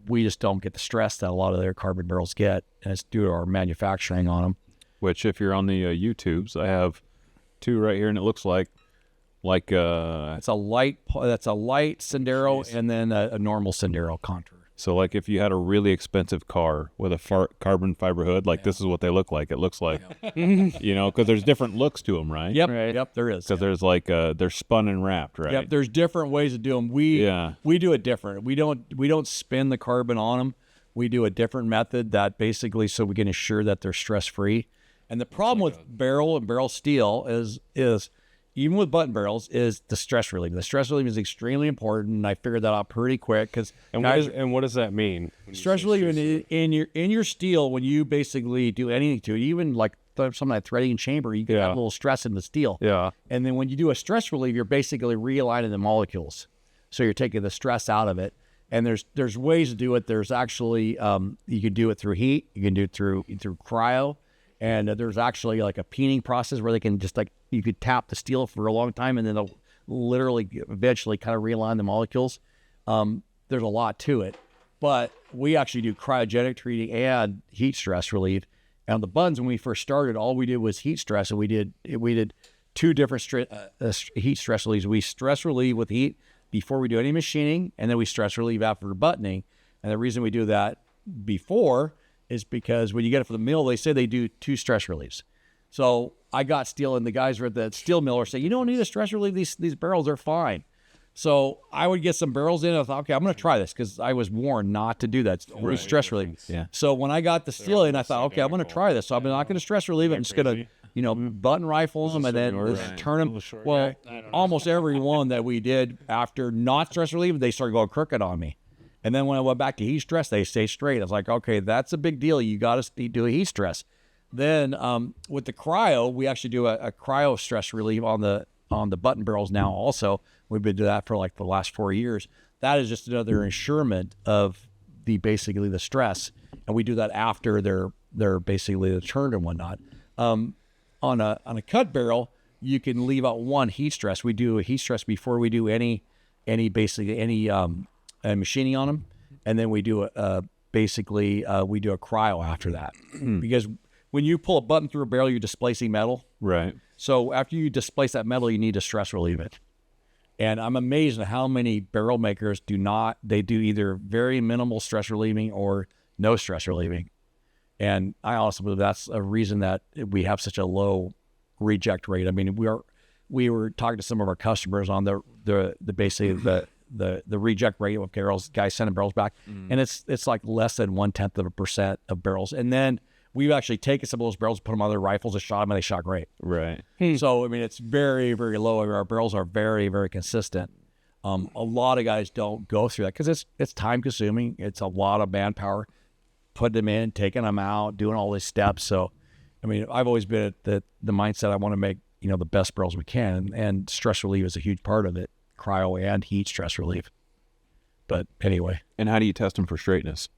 we just don't get the stress that a lot of their carbon barrels get, and it's due to our manufacturing on them. Which, if you're on the YouTubes, I have two right here, and it looks like it's a light Sendero and then a normal Sendero contour. So like if you had a really expensive car with a carbon fiber hood, this is what they look like. It looks like, because there's different looks to them, right? Yep, right. Yep, there is. Because there's they're spun and wrapped, right? Yep, there's different ways to do them. We do it different. We don't spin the carbon on them. We do a different method that basically so we can ensure that they're stress free. And the problem with barrel and barrel steel is even with button barrels, is the stress relief. The stress relief is extremely important, and I figured that out pretty quick. What does that mean? Stress relief in your steel, when you basically do anything to it, even like something like threading chamber, you get a little stress in the steel. Yeah. And then when you do a stress relief, you're basically realigning the molecules. So you're taking the stress out of it. And there's ways to do it. There's actually you can do it through heat. You can do it through cryo, and there's actually like a peening process where they can just like you could tap the steel for a long time, and then they'll literally eventually kind of realign the molecules. There's a lot to it, but we actually do cryogenic treating and heat stress relief. And on the buns, when we first started, all we did was heat stress, and we did 2 different heat stress reliefs. We stress relieve with heat before we do any machining, and then we stress relieve after buttoning. And the reason we do that before is because when you get it from the mill, they say they do 2 stress reliefs. So I got steel, and the guys at the steel mill are saying, you don't need a stress relief. These barrels are fine. So I would get some barrels in, and I thought, okay, I'm going to try this because I was warned not to do that. Always stress relief. Yeah. So when I got the steel in, I thought, okay, I'm going to try this. So I'm not going to stress relieve it. I'm just going to, button rifles them and then turn them. Well, almost every one that we did after not stress relief, they started going crooked on me. And then when I went back to heat stress, they stay straight. I was like, okay, that's a big deal. You got to do a heat stress. Then with the cryo, we actually do a cryo stress relief on the button barrels now also. We've been doing that for like the last 4 years. That is just another ensurement of basically the stress. And we do that after they're basically the turned and whatnot. On a cut barrel, you can leave out 1 heat stress. We do a heat stress before we do any machining on them. And then we do we do a cryo after that. Because when you pull a button through a barrel, you're displacing metal. Right. So after you displace that metal, you need to stress relieve it. And I'm amazed at how many barrel makers do either very minimal stress relieving or no stress relieving. And I also believe that's a reason that we have such a low reject rate. I mean, we were talking to some of our customers on the basically the reject rate of barrels, guys sending barrels back, and it's like less than 0.1% of barrels. And then we've actually taken some of those barrels, put them on their rifles, and shot them, and they shot great. Right. So, I mean, it's very, very low. I mean, our barrels are very, very consistent. A lot of guys don't go through that because it's time consuming. It's a lot of manpower, putting them in, taking them out, doing all these steps. So, I mean, I've always been at the mindset I want to make, the best barrels we can, and stress relief is a huge part of it, cryo and heat stress relief. But anyway. And how do you test them for straightness?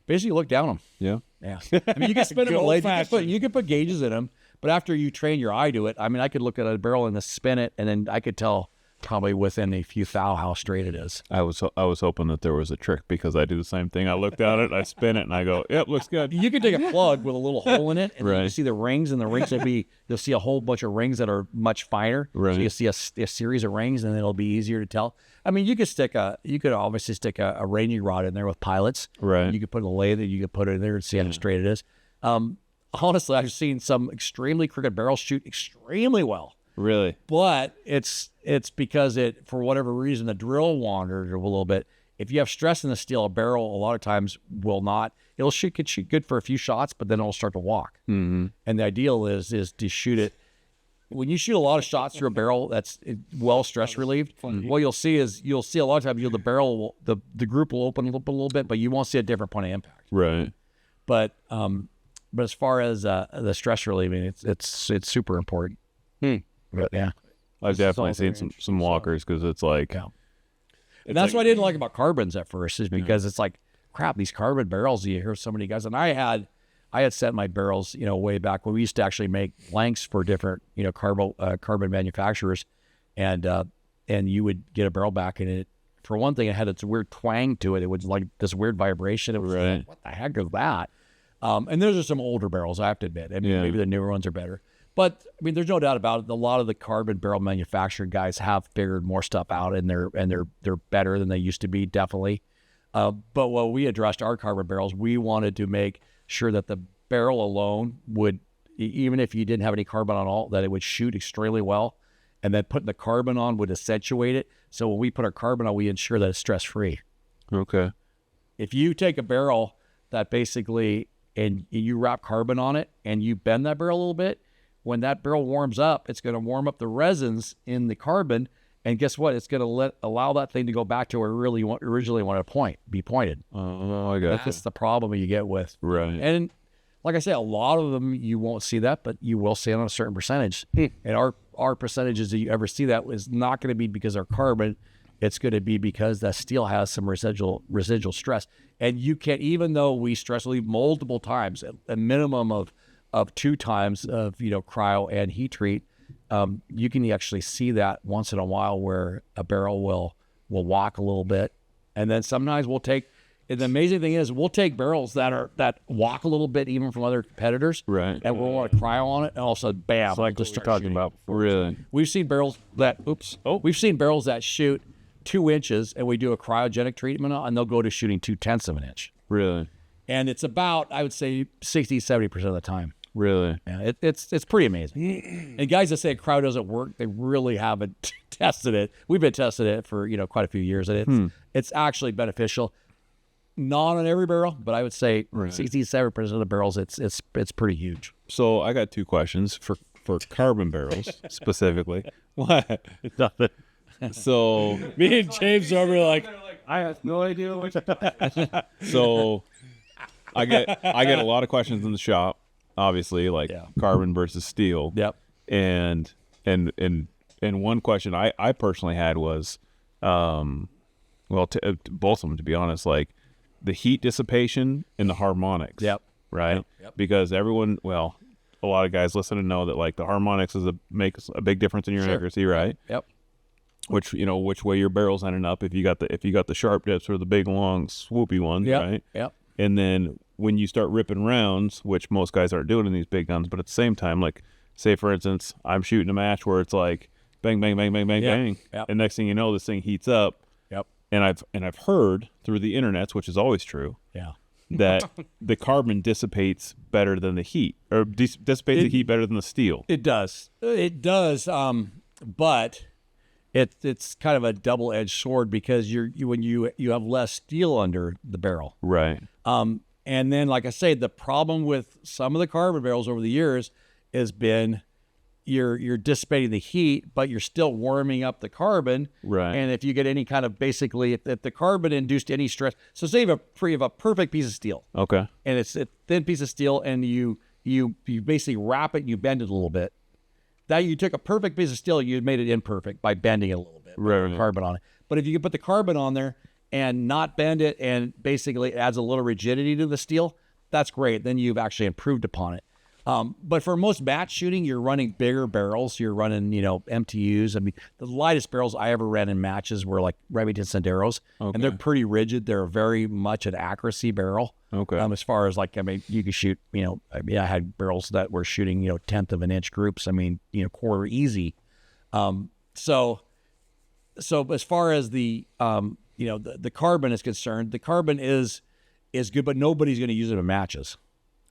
Basically, look down them. Yeah. Yeah. I mean, you can spin them a lathe. You can put gauges in them, but after you train your eye to it, I mean, I could look at a barrel and spin it, and then I could tell probably within a few thou how straight it is. I was hoping that there was a trick because I do the same thing. I look down it, I spin it, and I go, "Yep, looks good." You could take a plug with a little hole in it, and Right. you see the rings, and the rings you'll see a whole bunch of rings that are much finer. Right. So you see a series of rings, and it'll be easier to tell. I mean, you could obviously stick a ranging rod in there with pilots. Right. You could put a lathe, you could put it in there and see how straight it is. Honestly, I've seen some extremely crooked barrels shoot extremely well. Really? But it's because for whatever reason, the drill wandered a little bit. If you have stress in the steel, a barrel a lot of times will not. It'll shoot good for a few shots, but then it'll start to walk. Mm-hmm. And the ideal is to shoot it. When you shoot a lot of shots through a barrel that's well stress relieved, what you'll see a lot of times the barrel the group will open up a little bit, but you won't see a different point of impact. Right. But as far as the stress relieving, it's super important. But yeah. I've definitely seen some walkers because it's like, Yeah. And that's what I didn't like about carbons at first, is because it's like, crap, these carbon barrels, you hear so many guys, and I had set my barrels, way back when we used to actually make blanks for different, carbon manufacturers, and you would get a barrel back, and it, for one thing, it had its weird twang to it. It was like this weird vibration. It was Right. like, what the heck is that? And those are some older barrels, I have to admit. I mean, maybe the newer ones are better. But I mean, there's no doubt about it. A lot of the carbon barrel manufacturing guys have figured more stuff out, and they're better than they used to be, definitely. But when we addressed our carbon barrels, we wanted to make sure that the barrel alone would, even if you didn't have any carbon on all, that it would shoot extremely well, and then putting the carbon on would accentuate it. So when we put our carbon on, we ensure that it's stress free. okay. If you take a barrel that basically and you wrap carbon on it and you bend that barrel a little bit, when that barrel warms up, it's going to warm up the resins in the carbon, and guess what? It's going to allow that thing to go back to where it originally wanted to be pointed. Oh, I got That's the problem you get with. Right. And like I say, a lot of them you won't see that, but you will see it on a certain percentage. And our percentages that you ever see that is not going to be because our carbon it's going to be because that steel has some residual stress. And you can, even though we stress relieve multiple times, a minimum of 2 times of, cryo and heat treat, you can actually see that once in a while where a barrel will walk a little bit. And then sometimes and the amazing thing is we'll take barrels that walk a little bit even from other competitors. Right. And we'll want to cryo on it, and all of a sudden, bam. It's like what we're talking about before. Really? We've seen barrels that shoot 2 inches, and we do a cryogenic treatment, and they'll go to shooting 0.2 of an inch. Really? And it's about, I would say, 60-70% of the time. Really? Yeah, it's pretty amazing. And guys that say cryo doesn't work, they really haven't tested it. We've been testing it for quite a few years, and it's actually beneficial. Not on every barrel, but I would say 67% of the barrels, it's pretty huge. So I got 2 questions for carbon barrels specifically. What? Nothing. So Me and James are over like, I have no idea what so I get a lot of questions in the shop, obviously, like carbon versus steel. Yep. And one question I personally had was, both of them, to be honest, like the heat dissipation and the harmonics. Yep. Right. Yep. Because a lot of guys listen and know that like the harmonics makes a big difference in your accuracy, right? Yep. Which way your barrel's ending up if you got the sharp dips or the big long swoopy ones, right? Yep. And then when you start ripping rounds, which most guys aren't doing in these big guns, but at the same time, like say for instance, I'm shooting a match where it's like bang, bang, bang, bang, bang, bang, and next thing you know, this thing heats up. Yep. And I've heard through the internets, which is always true, that the carbon dissipates better than the heat, or dissipates the heat better than the steel. It does. But it's kind of a double-edged sword because when you have less steel under the barrel. Right. And then, like I say, the problem with some of the carbon barrels over the years has been you're dissipating the heat, but you're still warming up the carbon. Right. And if you get any kind of if the carbon induced any stress, so say you have a perfect piece of steel. Okay. And it's a thin piece of steel, and you basically wrap it and you bend it a little bit. That you took a perfect piece of steel, you made it imperfect by bending it a little bit, right. Carbon on it. But if you could put the carbon on there and not bend it, and basically it adds a little rigidity to the steel, that's great. Then you've actually improved upon it. But for most match shooting, you're running bigger barrels. You're running, MTUs. I mean, the lightest barrels I ever ran in matches were like Remington Senderos, and they're pretty rigid. They're very much an accuracy barrel. Okay. As far as you could shoot, I had barrels that were shooting, 1/10 of an inch groups. I mean, quarter easy. So as far as the carbon is concerned, the carbon is good, but nobody's going to use it in matches.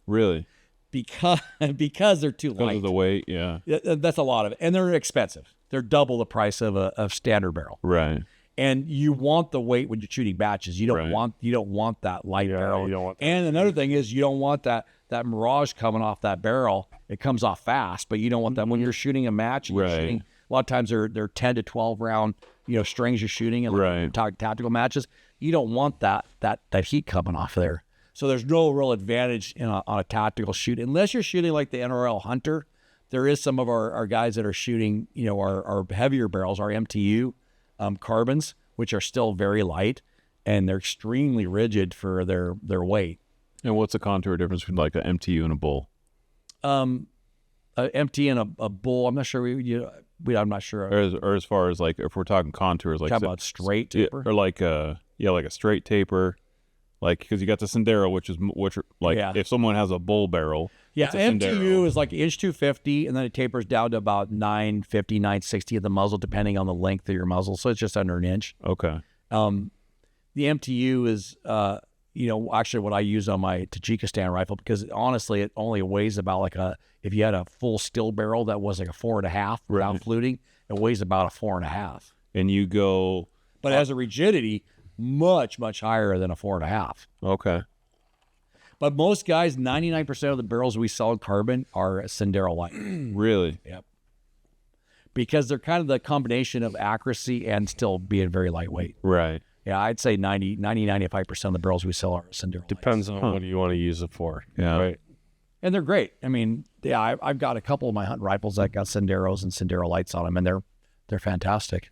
Really? Because they're too light. Because of the weight, yeah. That's a lot of it. And they're expensive. They're double the price of a standard barrel. Right. And you want the weight when you're shooting batches. You don't want that light barrel. You don't want that. And another thing is you don't want that mirage coming off that barrel. It comes off fast, but you don't want that when you're shooting a match. You're shooting, a lot of times they're 10 to 12 round strings you're shooting in tactical matches. You don't want that heat coming off there. So there's no real advantage on a tactical shoot unless you're shooting like the NRL Hunter. There is some of our guys that are shooting, our heavier barrels, our MTU carbons, which are still very light, and they're extremely rigid for their weight. And what's the contour difference between like an MTU and a bull? MT and a bull, I'm not sure. I'm not sure. Or as far as like if we're talking contours, like talk about straight taper, or like a straight taper. Like, because you got the Sendero, which if someone has a bull barrel, it's a MTU Sendero. is like 1.250 inch, and then it tapers down to about 950, 960 at the muzzle, depending on the length of your muzzle. So it's just under an inch. Okay. The MTU is, actually what I use on my Tajikistan rifle, because honestly, it only weighs about if you had a full still barrel that was like a 4.5 without fluting, it weighs about a 4.5. And you go, but it has a rigidity much, much higher than a 4.5. Okay. But most guys, 99% of the barrels we sell in carbon are Sendero light. Really? Yep. Because they're kind of the combination of accuracy and still being very lightweight. Right. Yeah, I'd say 95% of the barrels we sell are Sendero Depends on what you want to use it for. Yeah. Right. And they're great. I mean, yeah, I've got a couple of my hunting rifles that got Senderos and Sendero lights on them, and they're fantastic.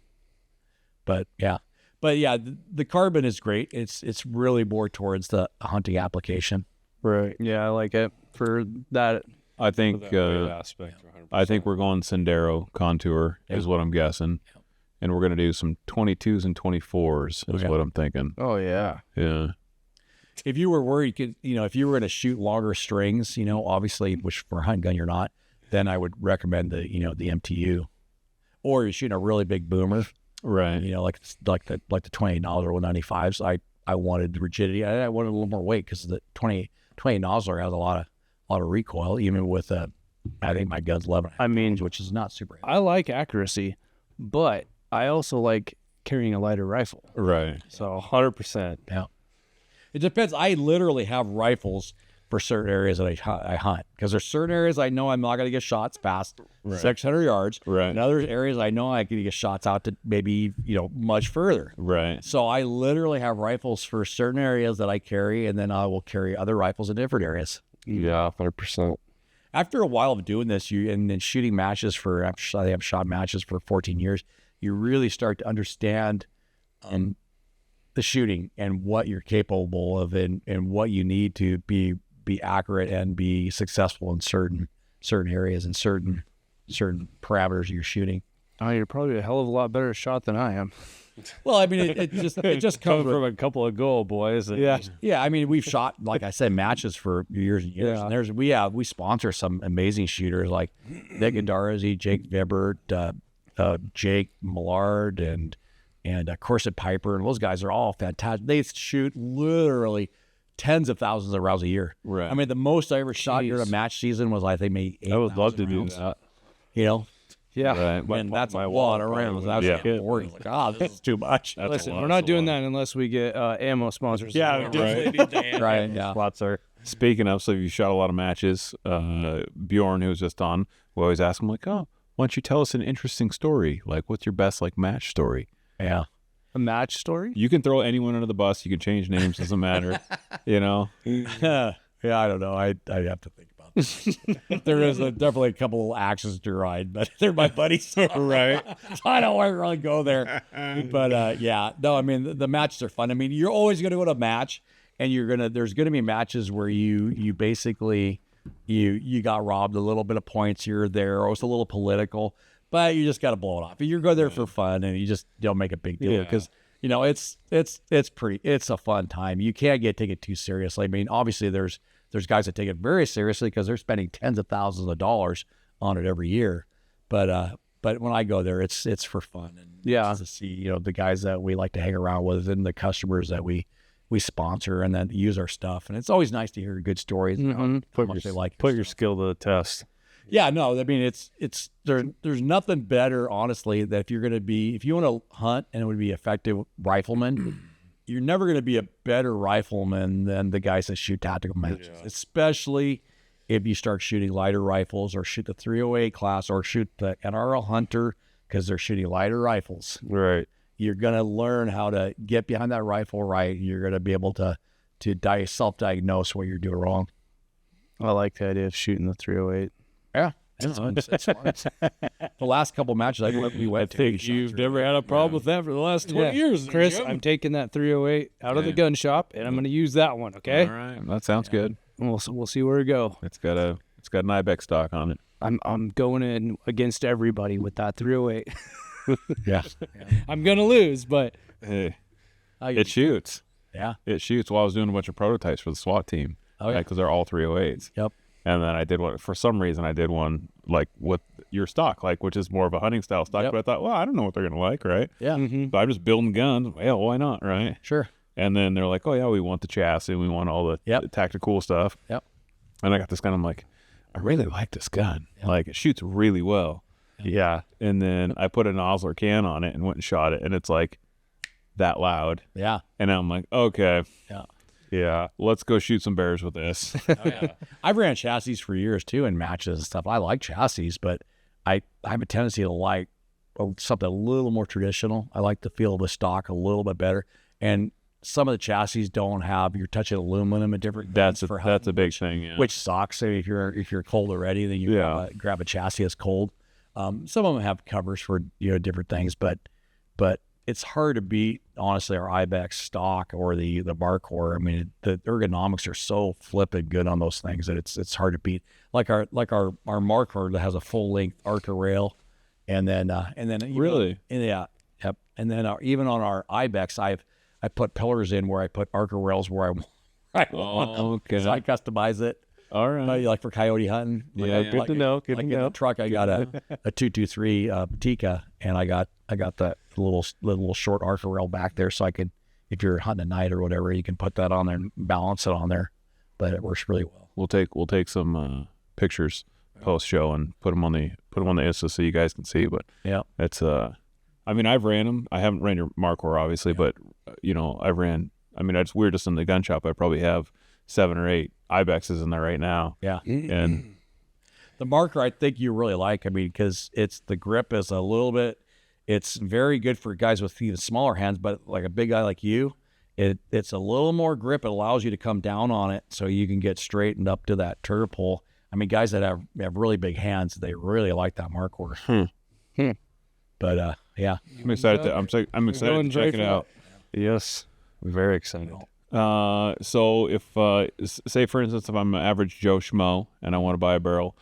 But yeah. But yeah, the carbon is great. It's really more towards the hunting application. Right. Yeah, I like it for that. I think That weight aspect. 100%. I think we're going Sendero contour is what I'm guessing, and we're gonna do some 22s and 24s is what I'm thinking. Oh yeah. Yeah. If you were worried, if you were going to shoot longer strings, obviously, which for a hunt gun you're not, then I would recommend the MTU, or you're shooting a really big boomer, Right. like the $28 or 195s. I wanted rigidity. I wanted a little more weight because the 28 nozzler has a lot of recoil, even with I think my gun's 11. I mean, which is not super heavy. I like accuracy, but I also like carrying a lighter rifle. Right. So 100%. Yeah. It depends. I literally have rifles for certain areas that I hunt, because there's certain areas I know I'm not going to get shots past 600 yards. Right. And other areas I know I can get shots out to maybe, much further. Right. So I literally have rifles for certain areas that I carry, and then I will carry other rifles in different areas. Yeah, 100%. After a while of doing this, and then shooting matches I have shot matches for 14 years, you really start to understand the shooting and what you're capable of, and what you need to be accurate and be successful in certain areas and certain parameters you're shooting. Oh, you're probably a hell of a lot better shot than I am. Well, I mean, it just comes Coming from a couple of goal boys. Yeah. I mean, we've shot, like I said, matches for years and years. Yeah. And we sponsor some amazing shooters like Nick Gandarazi, Jake Vibert, Jake Millard, and Corset Piper, and those guys are all fantastic. They shoot literally tens of thousands of rounds a year. Right. I mean, the most I ever shot during a match season was, I think, maybe 8,000 I would love to do rounds. that. Yeah. Right. And that's my a lot wallet of rounds. probably That's would. Yeah. boring. Like, this is too much. Listen, we're not doing that unless we get ammo sponsors. Right. Yeah. Lots are. Speaking of, so you shot a lot of matches. Bjorn, who was just on, we always ask him like, "Oh, why don't you tell us an interesting story? Like, what's your best match story?" Yeah. A match story? You can throw anyone under the bus. You can change names. Doesn't matter. Yeah, I don't know. I have to think about this. There is definitely a couple axes to ride, but they're my buddies. Right. So I don't want to really go there. But yeah, no, I mean, the matches are fun. I mean, you're always going to go to a match, and there's going to be matches where you basically, you got robbed a little bit of points here or there, or it's a little political, but you just got to blow it off. You go there for fun, and you just don't make a big deal, because it's a fun time. You can't take it too seriously. I mean, obviously there's guys that take it very seriously because they're spending tens of thousands of dollars on it every year. But when I go there, it's for fun, and just to see the guys that we like to hang around with, and the customers that we sponsor and then use our stuff. And it's always nice to hear good stories. How much they like Put your skill to the test. Yeah, no, I mean, there's nothing better, honestly, that if you want to hunt and it would be effective rifleman, you're never going to be a better rifleman than the guys that shoot tactical matches, especially if you start shooting lighter rifles, or shoot the 308 class, or shoot the NRL Hunter, because they're shooting lighter rifles. Right. You're going to learn how to get behind that rifle right. You're going to be able to self-diagnose what you're doing wrong. I like the idea of shooting the 308. Yeah. It's fun. The last couple matches we went to. I think you've never had a problem with that for the last 20 years. Chris, Jim. I'm taking that 308 out of the gun shop, and I'm going to use that one, okay? All right. That sounds good. We'll see where we go. It's got an Ibex stock on it. I'm going in against everybody with that 308. Yeah. I'm going to lose, but Hey, it shoots. Yeah. It shoots. While I was doing a bunch of prototypes for the SWAT team. Oh, yeah. Because they're all 308s. Yep. And then I did one, for some reason, I did one like with your stock, which is more of a hunting style stock. Yep. But I thought, well, I don't know what they're going to like, right? Yeah. So I'm just building guns. Well, why not, right? Sure. And then they're like, oh, yeah, we want the chassis. We want all the tactical stuff. Yep. And I got this gun. I'm like, I really like this gun. Yep. Like, it shoots really well. Yeah. And then I put a nozzler can on it and went and shot it. And it's like that loud. Yeah. And I'm like, okay. Yeah. Yeah. Let's go shoot some bears with this. I've ran chassis for years too in matches and stuff. I like chassis, but I have a tendency to like something a little more traditional. I like the feel of the stock a little bit better. And some of the chassis don't have, you're touching aluminum and different. That's for a big thing. Yeah. which sucks. So if you're cold already, then you grab a chassis that's cold. Some of them have covers for different things, but it's hard to beat, honestly, our Ibex stock or the Barcor. I mean, the ergonomics are so flippin' good on those things that it's hard to beat. Like our Markor that has a full length Arca rail, and then Really? Yep. And then even on our Ibex, I put pillars in where I put Arca rails where I want them. Okay. So I customize it. All right. Like for coyote hunting. Yeah, Good to know. Good to In know. the truck, I got a 223 Tika, and I got that little short Arca rail back there, so I could, if you're hunting at night or whatever, you can put that on there and balance it on there. But it works really well. We'll take some pictures post show and put them on the Insta so you guys can see. But Yeah. it's I mean, I've ran them. I haven't ran your Markor obviously, but I've ran. I mean, we're just in the gun shop. I probably have 7 or 8 Ibexes in there right now. Yeah. And The Marker, I think you really like. I mean, because the grip is a little bit. It's very good for guys with even smaller hands, but like a big guy like you, it's a little more grip. It allows you to come down on it, so you can get straightened up to that turtle pole. I mean, guys that have really big hands, they really like that Markor. But yeah, I'm excited. I'm excited to check it out. Yes, very excited. So if say for instance, if I'm an average Joe Schmo and I want to buy a barrel,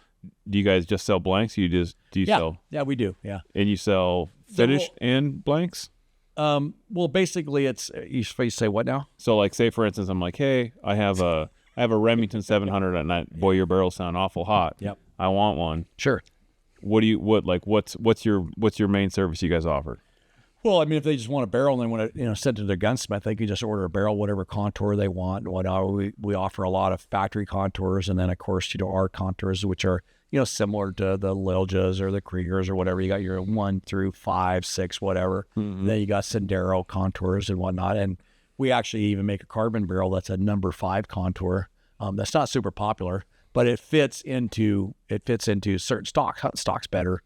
do you guys just sell blanks? Do you sell? Yeah, we do. Yeah. And you sell finished and blanks? Well, basically, it's you say what now? So like, say for instance, I'm like, hey, I have a Remington 700 at night. Boy, your barrels sound awful hot. Yep. I want one. Sure. What's your main service you guys offer? Well, I mean, if they just want a barrel and they want to, send it to their gunsmith, they can just order a barrel, whatever contour they want. We offer a lot of factory contours, and then of course, our contours, which are similar to the Liljas or the Kriegers or whatever. You got your 1 through 5, 6, whatever. Mm-hmm. Then you got Sendero contours and whatnot, and we actually even make a carbon barrel that's a number 5 contour. That's not super popular, but it fits into certain stocks better.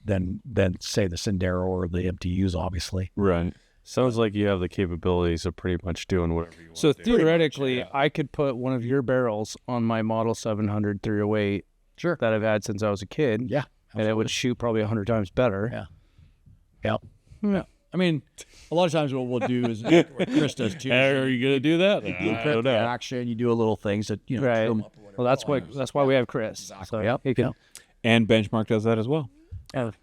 Than say the Sendero or the MTUs, obviously. Right. Sounds like you have the capabilities of pretty much doing whatever you want. So to do. theoretically, I could put one of your barrels on my Model 700 308 Sure. that I've had since I was a kid. Yeah. And it would shoot probably 100 times better. Yeah. Yep. Yeah. I mean, a lot of times what we'll do is what Chris does too. Are you gonna do that? You prep the action, you do a little things that Right. trim up or whatever. Well, that's why we have Chris. So Yep. he can, And Benchmark does that as well.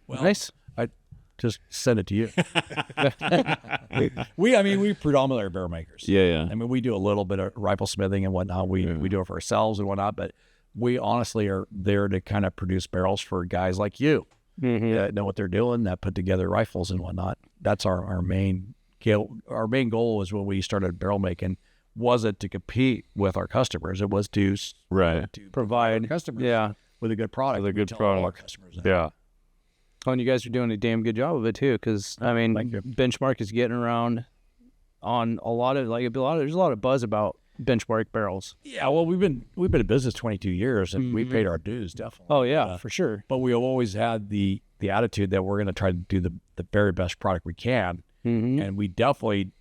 nice. I just send it to you. we predominantly are barrel makers. Yeah. I mean, we do a little bit of rifle smithing and whatnot. We do it for ourselves and whatnot, but we honestly are there to kind of produce barrels for guys like you that know what they're doing, that put together rifles and whatnot. That's our main goal. Our main goal was when we started barrel making wasn't to compete with our customers. It was to Provide. customers Yeah. with a good product. With a good We tell all our product. customers that. Yeah. Oh, and you guys are doing a damn good job of it too, because I mean, Thank you. Benchmark is getting around on a lot of there's a lot of buzz about Benchmark barrels. Yeah, well, we've been in business 22 years, and we paid our dues, definitely. Oh yeah, for sure. But we have always had the attitude that we're going to try to do the very best product we can, and we definitely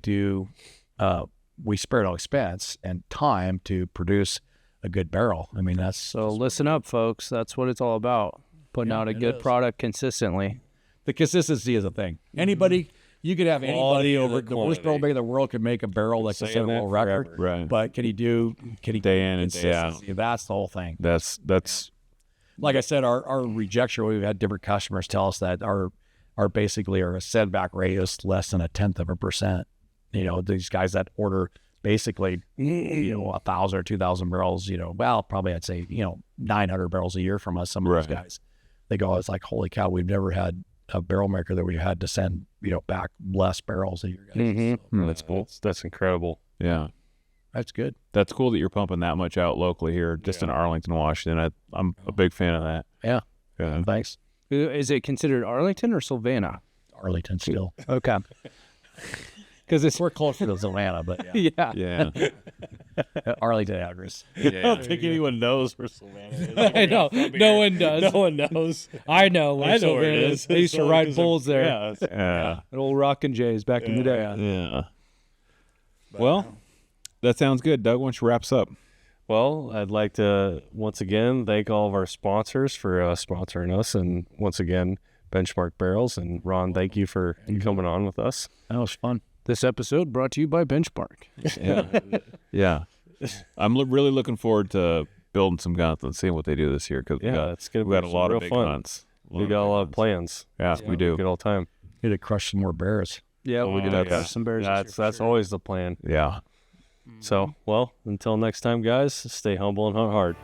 do. We spare no expense and time to produce a good barrel. I mean, that's So listen up, folks. That's what it's all about. Putting out a good product consistently. the consistency is a thing. Anybody, you could have Quality anybody over the worst barrel maker in the world could make a barrel that can set a world record. Right. But can he Day in and day out. consistency? That's the whole thing. That's Like I said, our rejection rate, we've had different customers tell us that our basically our sendback rate is less than 0.1%. These guys that order basically 1,000 or 2,000 barrels, probably I'd say 900 barrels a year from us. Some of those Right. guys, they go, it's like, holy cow, we've never had a barrel maker that we had to send back less barrels than your guys. So That's cool. That's incredible. yeah. that's good. That's cool that you're pumping that much out locally here, just in Arlington, Washington. I'm a big fan of that. Yeah, Yeah. thanks. Is it considered Arlington or Savannah? Arlington still. Okay. Because it's We're closer to Savannah, but yeah. yeah. Yeah. Arlington address. I don't think anyone knows where Savannah is. I know. No one does. No one knows. I know. I know where it Savannah is. I used to So- ride bulls there. Yeah. Yeah. At old Rockin' Jays back in the day. Yeah. Well, that sounds good. Doug, why don't you wrap us up? Well, I'd like to once again thank all of our sponsors for sponsoring us, and once again, Benchmark Barrels. And Ron, thank you for coming on with us. That was fun. This episode brought to you by Benchmark. Yeah. I'm really looking forward to building some guns and seeing what they do this year because it's gonna we got be a lot real of big fun. hunts. We got a lot of plans. Yeah, we do. Good old time. Need to crush some more bears. Yeah, we did yeah. have some bears. That's always the plan. Yeah. So, well, until next time, guys, stay humble and hunt hard.